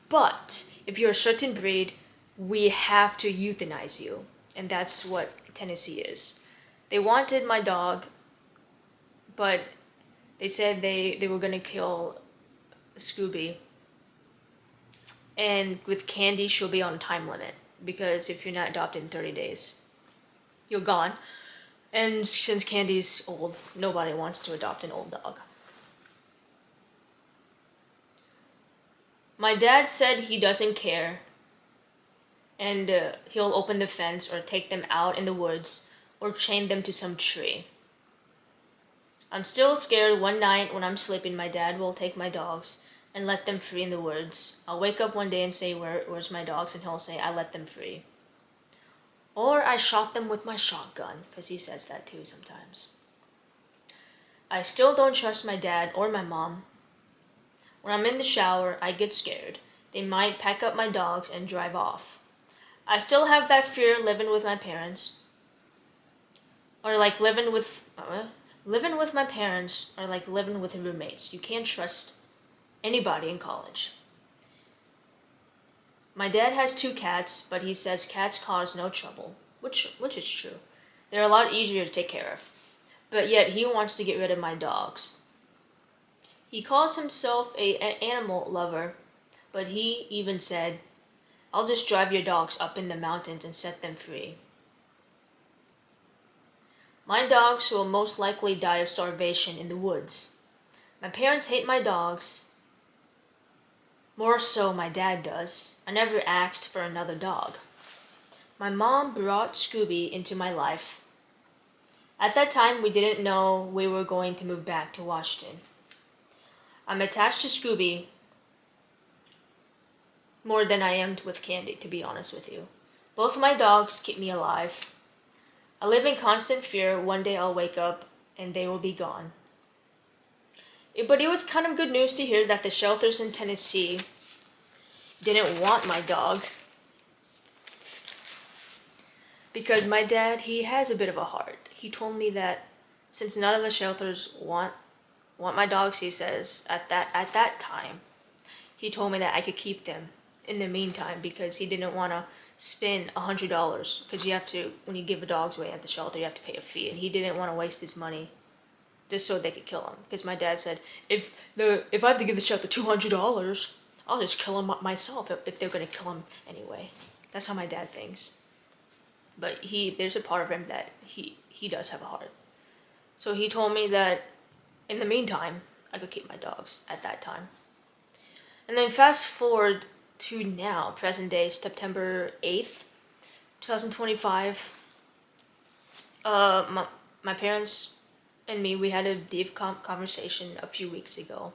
but if you're a certain breed, we have to euthanize you. And that's what Tennessee is. They wanted my dog, but they said they were gonna kill Scooby. And with Candy, she'll be on a time limit, because if you're not adopted in 30 days, you're gone. And since Candy's old, nobody wants to adopt an old dog. My dad said he doesn't care, and he'll open the fence or take them out in the woods or chain them to some tree. I'm still scared. One night when I'm sleeping, my dad will take my dogs and let them free in the woods. I'll wake up one day and say, where's my dogs? And he'll say, I let them free. Or I shot them with my shotgun, because he says that too sometimes. I still don't trust my dad or my mom. When I'm in the shower, I get scared. They might pack up my dogs and drive off. I still have that fear living with my parents. Or like living with my parents, or like living with roommates. You can't trust anybody in college. My dad has 2 cats, but he says cats cause no trouble, which is true. They're a lot easier to take care of. But yet he wants to get rid of my dogs. He calls himself an animal lover, but he even said, I'll just drive your dogs up in the mountains and set them free. My dogs will most likely die of starvation in the woods. My parents hate my dogs. More so my dad does. I never asked for another dog. My mom brought Scooby into my life. At that time, we didn't know we were going to move back to Washington. I'm attached to Scooby more than I am with Candy, to be honest with you. Both my dogs keep me alive. I live in constant fear one day I'll wake up and they will be gone. But it was kind of good news to hear that the shelters in Tennessee didn't want my dog. Because my dad, he has a bit of a heart. He told me that since none of the shelters want my dogs, he says, at that time, he told me that I could keep them in the meantime, because he didn't want to spend $100, because you have to, when you give a dog away at the shelter, you have to pay a fee, and he didn't want to waste his money just so they could kill him. Because my dad said, if I have to give the shelter $200, I'll just kill him myself if they're gonna kill him anyway. That's how my dad thinks. But there's a part of him that he does have a heart. So he told me that in the meantime, I could keep my dogs at that time. And then fast forward to now, present day, September 8th, 2025. My parents and me, we had a deep conversation a few weeks ago.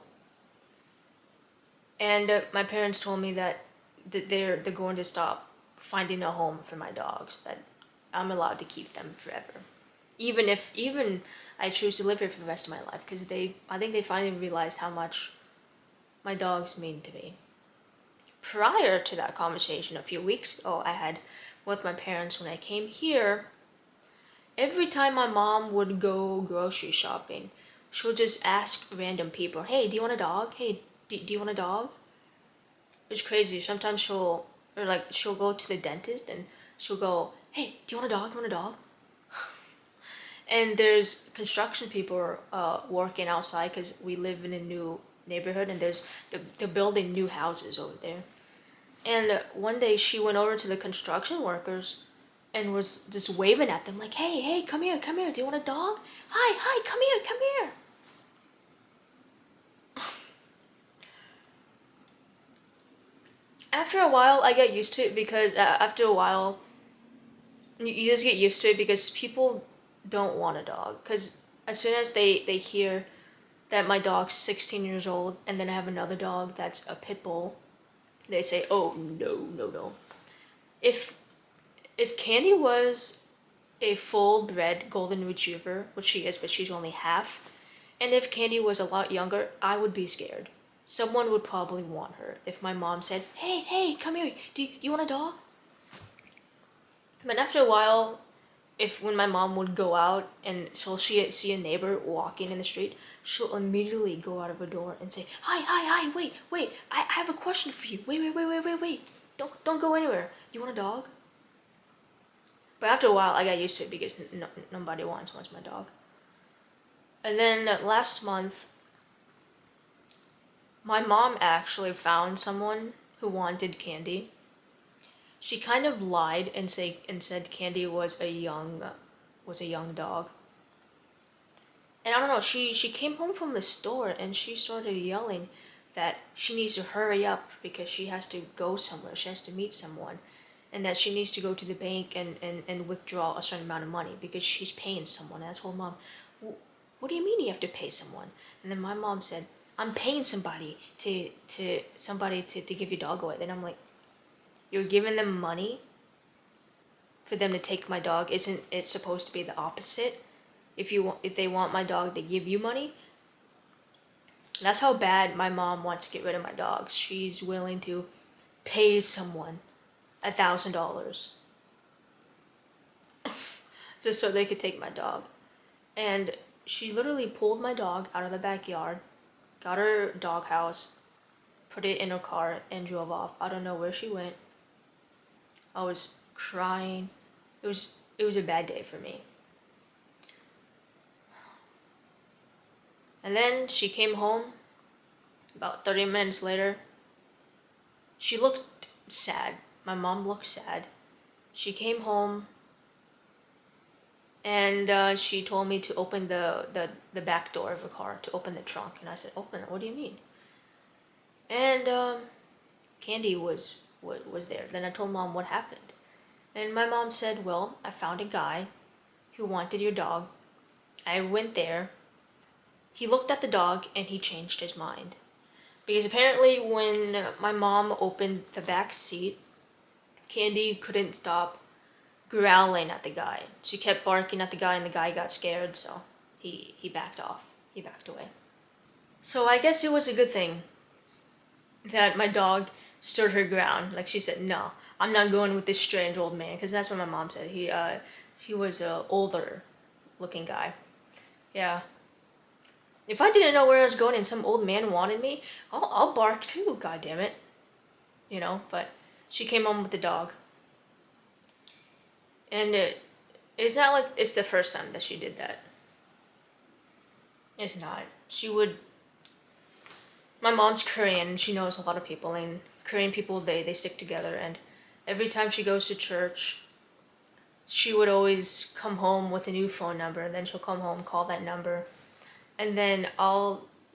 And my parents told me that they're going to stop finding a home for my dogs, that I'm allowed to keep them forever. Even I choose to live here for the rest of my life, because I think they finally realized how much my dogs mean to me. Prior to that conversation a few weeks ago I had with my parents when I came here, every time my mom would go grocery shopping, she'll just ask random people, hey, do you want a dog? Hey, do you want a dog? It's crazy. Sometimes she'll go to the dentist and she'll go, hey, do you want a dog? You want a dog? And there's construction people working outside, because we live in a new neighborhood, and they're building new houses over there. And one day she went over to the construction workers and was just waving at them like, hey, hey, come here, come here. Do you want a dog? Hi, hi, come here, come here. After a while, I got used to it because after a while, you just get used to it because people don't want a dog. Because as soon as they hear that my dog's 16 years old and then I have another dog that's a pit bull, they say, oh, no, no, no. If Candy was a full-bred golden retriever, which she is, but she's only half, and if Candy was a lot younger, I would be scared. Someone would probably want her if my mom said, hey, hey, come here, do you want a dog? But after a while, if when my mom would go out and she'll see a neighbor walking in the street, she'll immediately go out of her door and say, hi, hi, hi, wait, wait, I have a question for you. Wait. Don't go anywhere. You want a dog? But after a while, I got used to it because nobody wants my dog. And then last month, my mom actually found someone who wanted Candy. She kind of lied and said Candy was a young dog. And I don't know, she came home from the store and she started yelling that she needs to hurry up because she has to go somewhere, she has to meet someone, and that she needs to go to the bank and withdraw a certain amount of money because she's paying someone. And I told Mom, what do you mean you have to pay someone? And then my mom said, I'm paying somebody to give your dog away. Then I'm like, you're giving them money for them to take my dog? Isn't it supposed to be the opposite? If they want my dog, they give you money? That's how bad my mom wants to get rid of my dogs. She's willing to pay someone $1,000 just so they could take my dog. And she literally pulled my dog out of the backyard, got her dog house, put it in her car, and drove off. I don't know where she went. I was crying. It was a bad day for me. And then she came home about 30 minutes later. She looked sad. My mom looked sad. She came home and she told me to open the back door of the car, to open the trunk. And I said, open it? What do you mean? And Candy was there. Then I told Mom what happened. And my mom said, well, I found a guy who wanted your dog. I went there. He looked at the dog and he changed his mind. Because apparently when my mom opened the back seat, Candy couldn't stop growling at the guy. She kept barking at the guy and the guy got scared, so he backed off. He backed away. So I guess it was a good thing that my dog stood her ground. Like she said, no, I'm not going with this strange old man, because that's what my mom said. He was a older looking guy. Yeah. If I didn't know where I was going and some old man wanted me, I'll bark too, god damn it. You know, but she came home with the dog. And it's not like it's the first time that she did that. It's not. My mom's Korean and she knows a lot of people, and Korean people, they stick together, and every time she goes to church, she would always come home with a new phone number, and then she'll come home, call that number, and then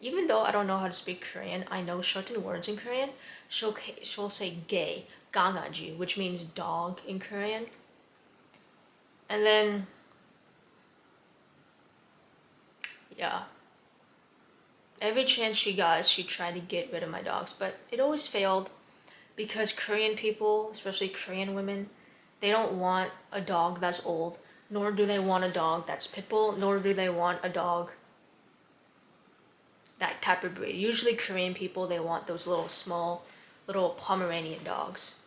even though I don't know how to speak Korean, I know certain words in Korean. She'll say gay, 강아지, which means dog in Korean. And then, yeah, every chance she got, she tried to get rid of my dogs, but it always failed because Korean people, especially Korean women, they don't want a dog that's old, nor do they want a dog that's pit bull, nor do they want a dog that type of breed. Usually Korean people, they want those little Pomeranian dogs.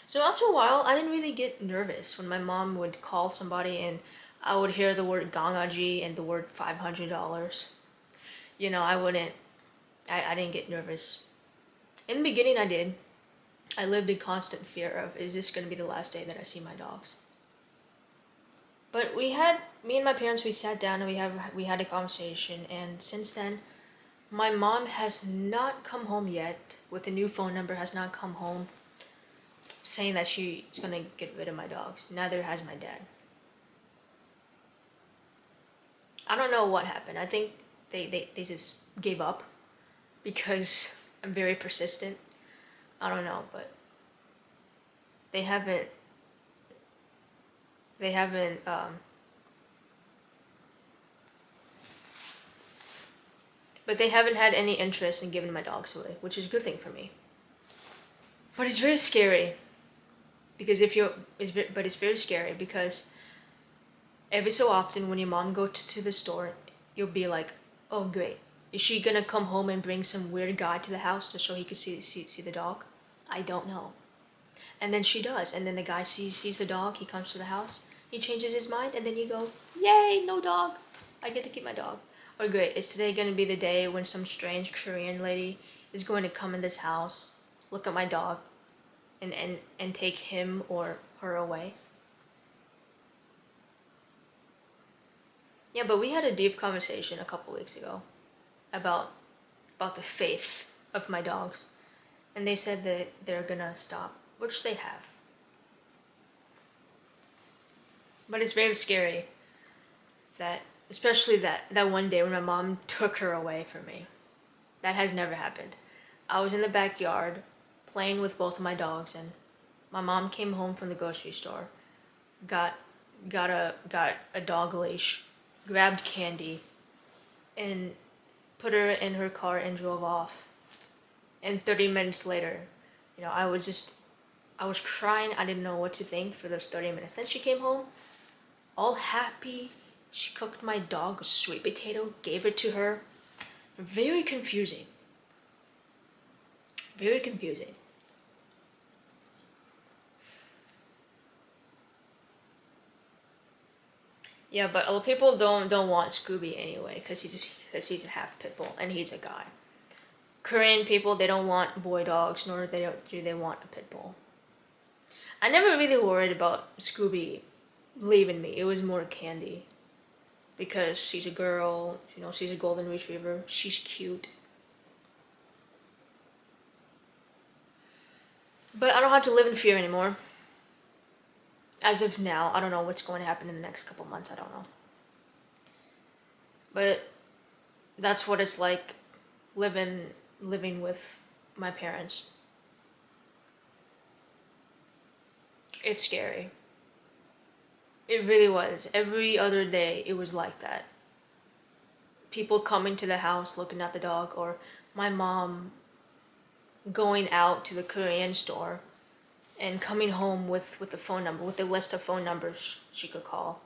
So after a while, I didn't really get nervous when my mom would call somebody and I would hear the word 강아지 and the word $500. You know, I didn't get nervous. In the beginning, I did. I lived in constant fear of, is this going to be the last day that I see my dogs? But me and my parents, we sat down and we had a conversation, and since then, My mom has not come home yet with a new phone number, has not come home saying that she's gonna get rid of my dogs. Neither has my dad. I don't know what happened. I think they just gave up because I'm very persistent. I don't know, but they haven't they haven't but they haven't had any interest in giving my dogs away, which is a good thing for me. But it's very scary because it's very scary because every so often when your mom goes to the store, you'll be like, oh great, is she gonna come home and bring some weird guy to the house to so he could see the dog? I don't know. And then she does, and then the guy sees the dog, he comes to the house, he changes his mind, and then you go, yay, no dog, I get to keep my dog. Or great, is today gonna be the day when some strange Korean lady is going to come in this house, look at my dog, and take him or her away? Yeah, but we had a deep conversation a couple weeks ago about the faith of my dogs, and they said that they're gonna stop, which they have. But it's very scary that, especially that one day when my mom took her away from me. That has never happened. I was in the backyard playing with both of my dogs, and my mom came home from the grocery store, got a dog leash, grabbed Candy, and put her in her car and drove off. And 30 minutes later, I was crying. I didn't know what to think for those 30 minutes. Then she came home, all happy. She cooked my dog a sweet potato, gave it to her. Very confusing. Very confusing. Yeah, but a lot of people don't want Scooby anyway, because he's a half pit bull and he's a guy. Korean people, they don't want boy dogs, nor do they want a pit bull. I never really worried about Scooby leaving me. It was more Candy, because she's a girl. She's a golden retriever. She's cute. But I don't have to live in fear anymore. As of now, I don't know what's going to happen in the next couple months. I don't know. But that's what it's like living with my parents. It's scary. It really was. Every other day it was like that. People coming to the house looking at the dog, or my mom going out to the Korean store and coming home with the phone number, with the list of phone numbers she could call.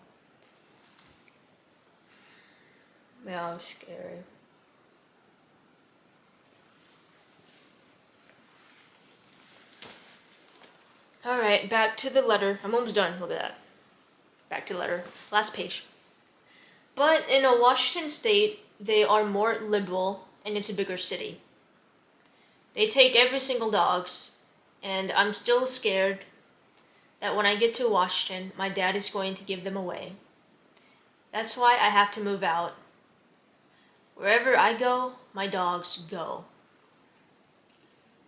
Yeah, it was scary. Alright, back to the letter. I'm almost done. Look at that. Back to the letter. Last page. But in a Washington state, they are more liberal, and it's a bigger city. They take every single dogs, and I'm still scared that when I get to Washington, my dad is going to give them away. That's why I have to move out. Wherever I go, my dogs go.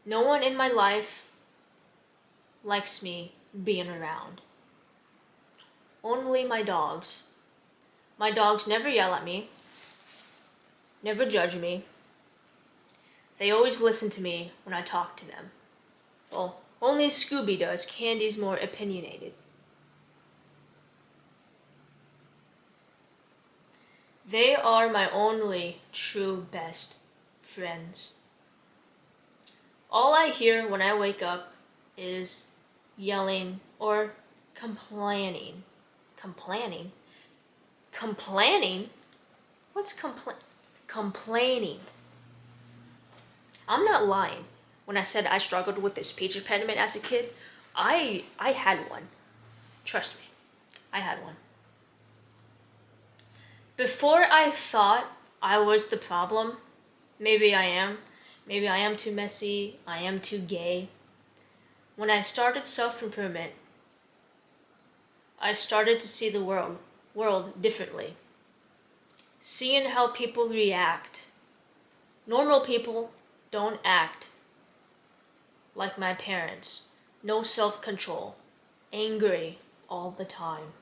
No one in my life likes me being around. Only my dogs. My dogs never yell at me, never judge me. They always listen to me when I talk to them. Well, only Scooby does. Candy's more opinionated. They are my only true best friends. All I hear when I wake up is yelling or complaining. Complaining? Complaining? What's complaining? I'm not lying when I said I struggled with this speech impediment as a kid. I had one. Trust me, I had one. Before I thought I was the problem, maybe I am. Maybe I am too messy, I am too gay. When I started self-improvement, I started to see the world differently. Seeing how people react Normal people don't act like my parents. No self-control. Angry all the time.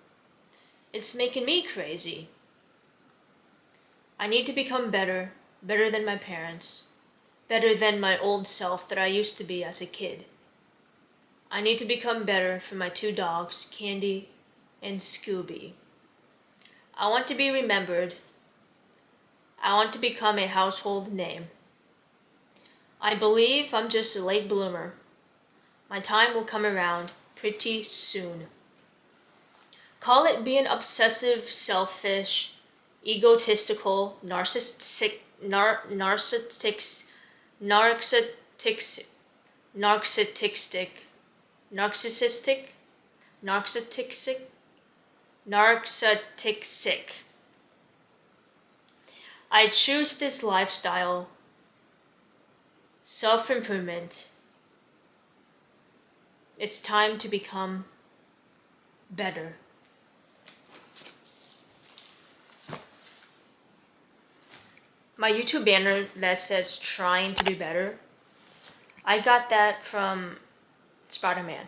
It's making me crazy. I need to become better than my parents, better than my old self that I used to be as a kid. I need to become better for my 2 dogs, Candy and Scooby. I want to be remembered. I want to become a household name. I believe I'm just a late bloomer. My time will come around pretty soon. Call it being obsessive, selfish, egotistical, narcissistic, narcissistic, narcissistic, narcissistic, narcissistic, narcissistic. I choose this lifestyle, self-improvement. It's time to become better. My YouTube banner that says trying to do better, I got that from Spider-Man.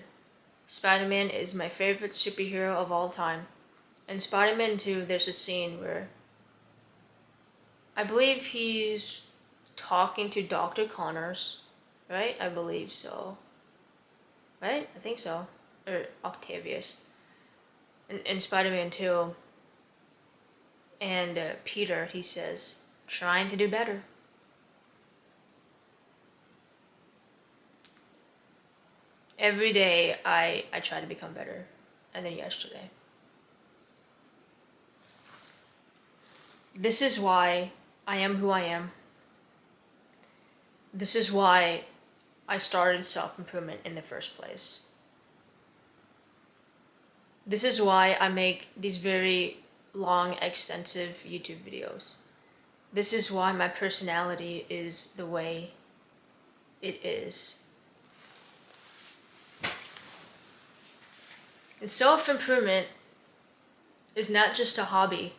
Spider-Man is my favorite superhero of all time. In Spider-Man 2, there's a scene where I believe he's talking to Dr. Connors, right? I believe so. Right? I think so. Or Octavius. In Spider-Man 2, and Peter, he says, trying to do better. Every day I try to become better. And then yesterday. This is why I am who I am. This is why I started self-improvement in the first place. This is why I make these very long, extensive YouTube videos. This is why my personality is the way it is. And self-improvement is not just a hobby.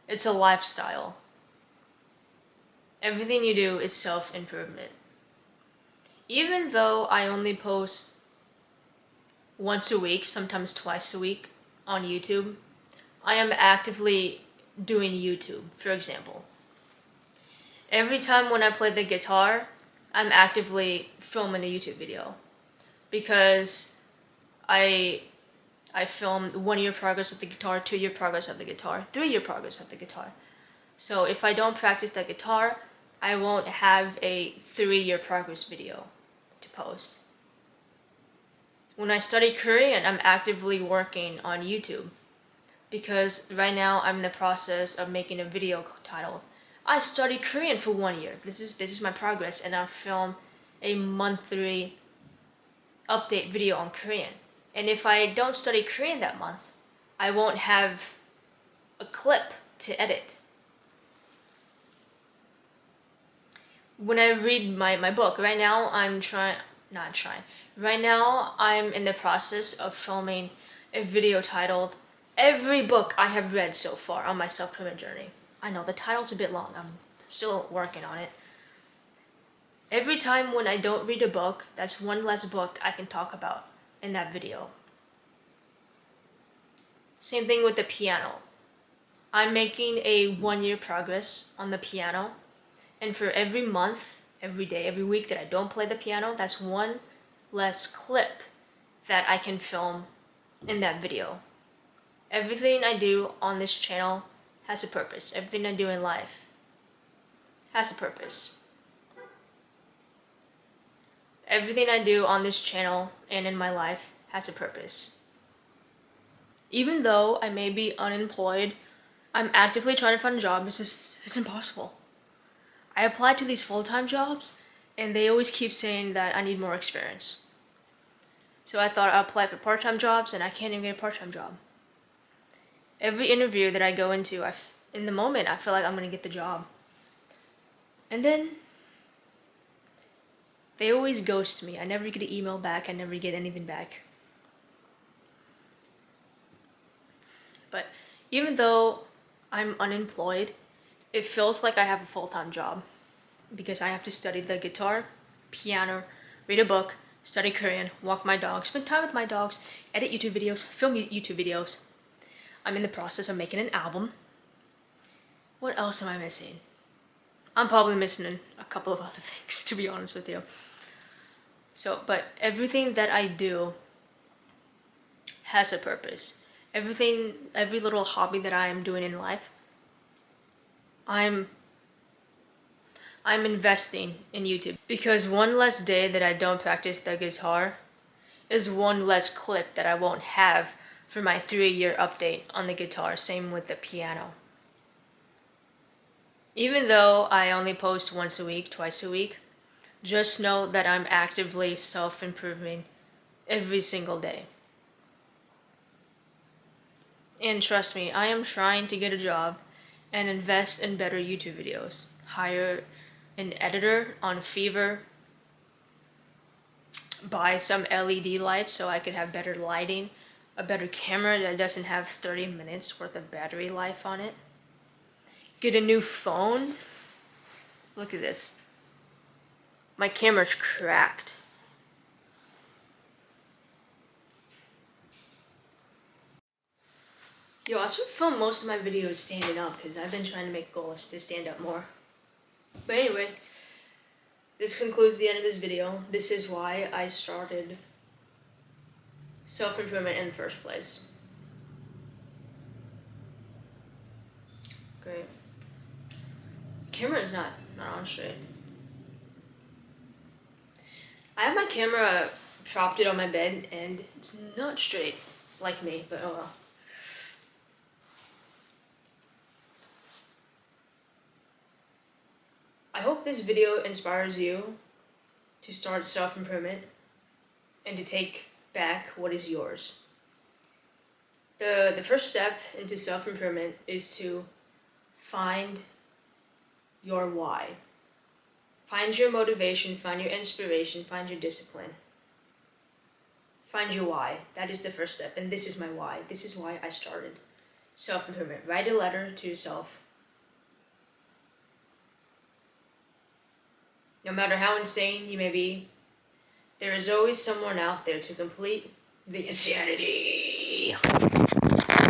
It's a lifestyle. Everything you do is self-improvement. Even though I only post once a week, sometimes twice a week on YouTube, I am actively doing YouTube, for example. Every time when I play the guitar, I'm actively filming a YouTube video. Because I filmed 1 year progress of the guitar, 2 year progress of the guitar, 3 year progress of the guitar. So if I don't practice the guitar, I won't have a 3 year progress video to post. When I study Korean, I'm actively working on YouTube. Because right now I'm in the process of making a video titled, I studied Korean for 1 year. This is my progress, and I'll film a monthly update video on Korean. And if I don't study Korean that month, I won't have a clip to edit. When I read my book, right now right now I'm in the process of filming a video titled, Every Book I Have Read So Far on My Self-Improvement Journey. I know, the title's a bit long, I'm still working on it. Every time when I don't read a book, that's one less book I can talk about in that video. Same thing with the piano. I'm making a 1 year progress on the piano, and for every month, every day, every week that I don't play the piano, that's one less clip that I can film in that video. Everything I do on this channel has a purpose. Everything I do in life has a purpose. Everything I do on this channel and in my life has a purpose. Even though I may be unemployed, I'm actively trying to find a job. It's impossible. I applied to these full-time jobs, and they always keep saying that I need more experience. So I thought I'd apply for part-time jobs, and I can't even get a part-time job. Every interview that I go into, in the moment, I feel like I'm gonna get the job. And then they always ghost me. I never get an email back. I never get anything back. But even though I'm unemployed, it feels like I have a full-time job. because I have to study the guitar, piano, read a book, study Korean, walk my dog, spend time with my dogs, edit YouTube videos, film YouTube videos. I'm in the process of making an album. What else am I missing? I'm probably missing a couple of other things, to be honest with you. So, but everything that I do has a purpose. Every little hobby that I am doing in life, I'm investing in YouTube, because one less day that I don't practice the guitar is one less clip that I won't have for my 3-year update on the guitar. Same with the piano. Even though I only post once a week, twice a week, just know that I'm actively self-improving every single day. And trust me, I am trying to get a job and invest in better YouTube videos. Hire an editor on Fiverr, buy some LED lights so I could have better lighting, a better camera that doesn't have 30 minutes worth of battery life on it. Get a new phone. Look at this. My camera's cracked. Yo, I should film most of my videos standing up because I've been trying to make goals to stand up more. But anyway, this concludes the end of this video. This is why I started self-improvement in the first place. Great. Camera is not on straight. I have my camera propped it on my bed and it's not straight like me, but oh well. I hope this video inspires you to start self-improvement and to take back what is yours. The first step into self-improvement is to find your why. Find your motivation, find your inspiration, find your discipline. Find your why. That is the first step, and this is my why. This is why I started self-improvement. Write a letter to yourself. No matter how insane you may be, there is always someone out there to complete the insanity.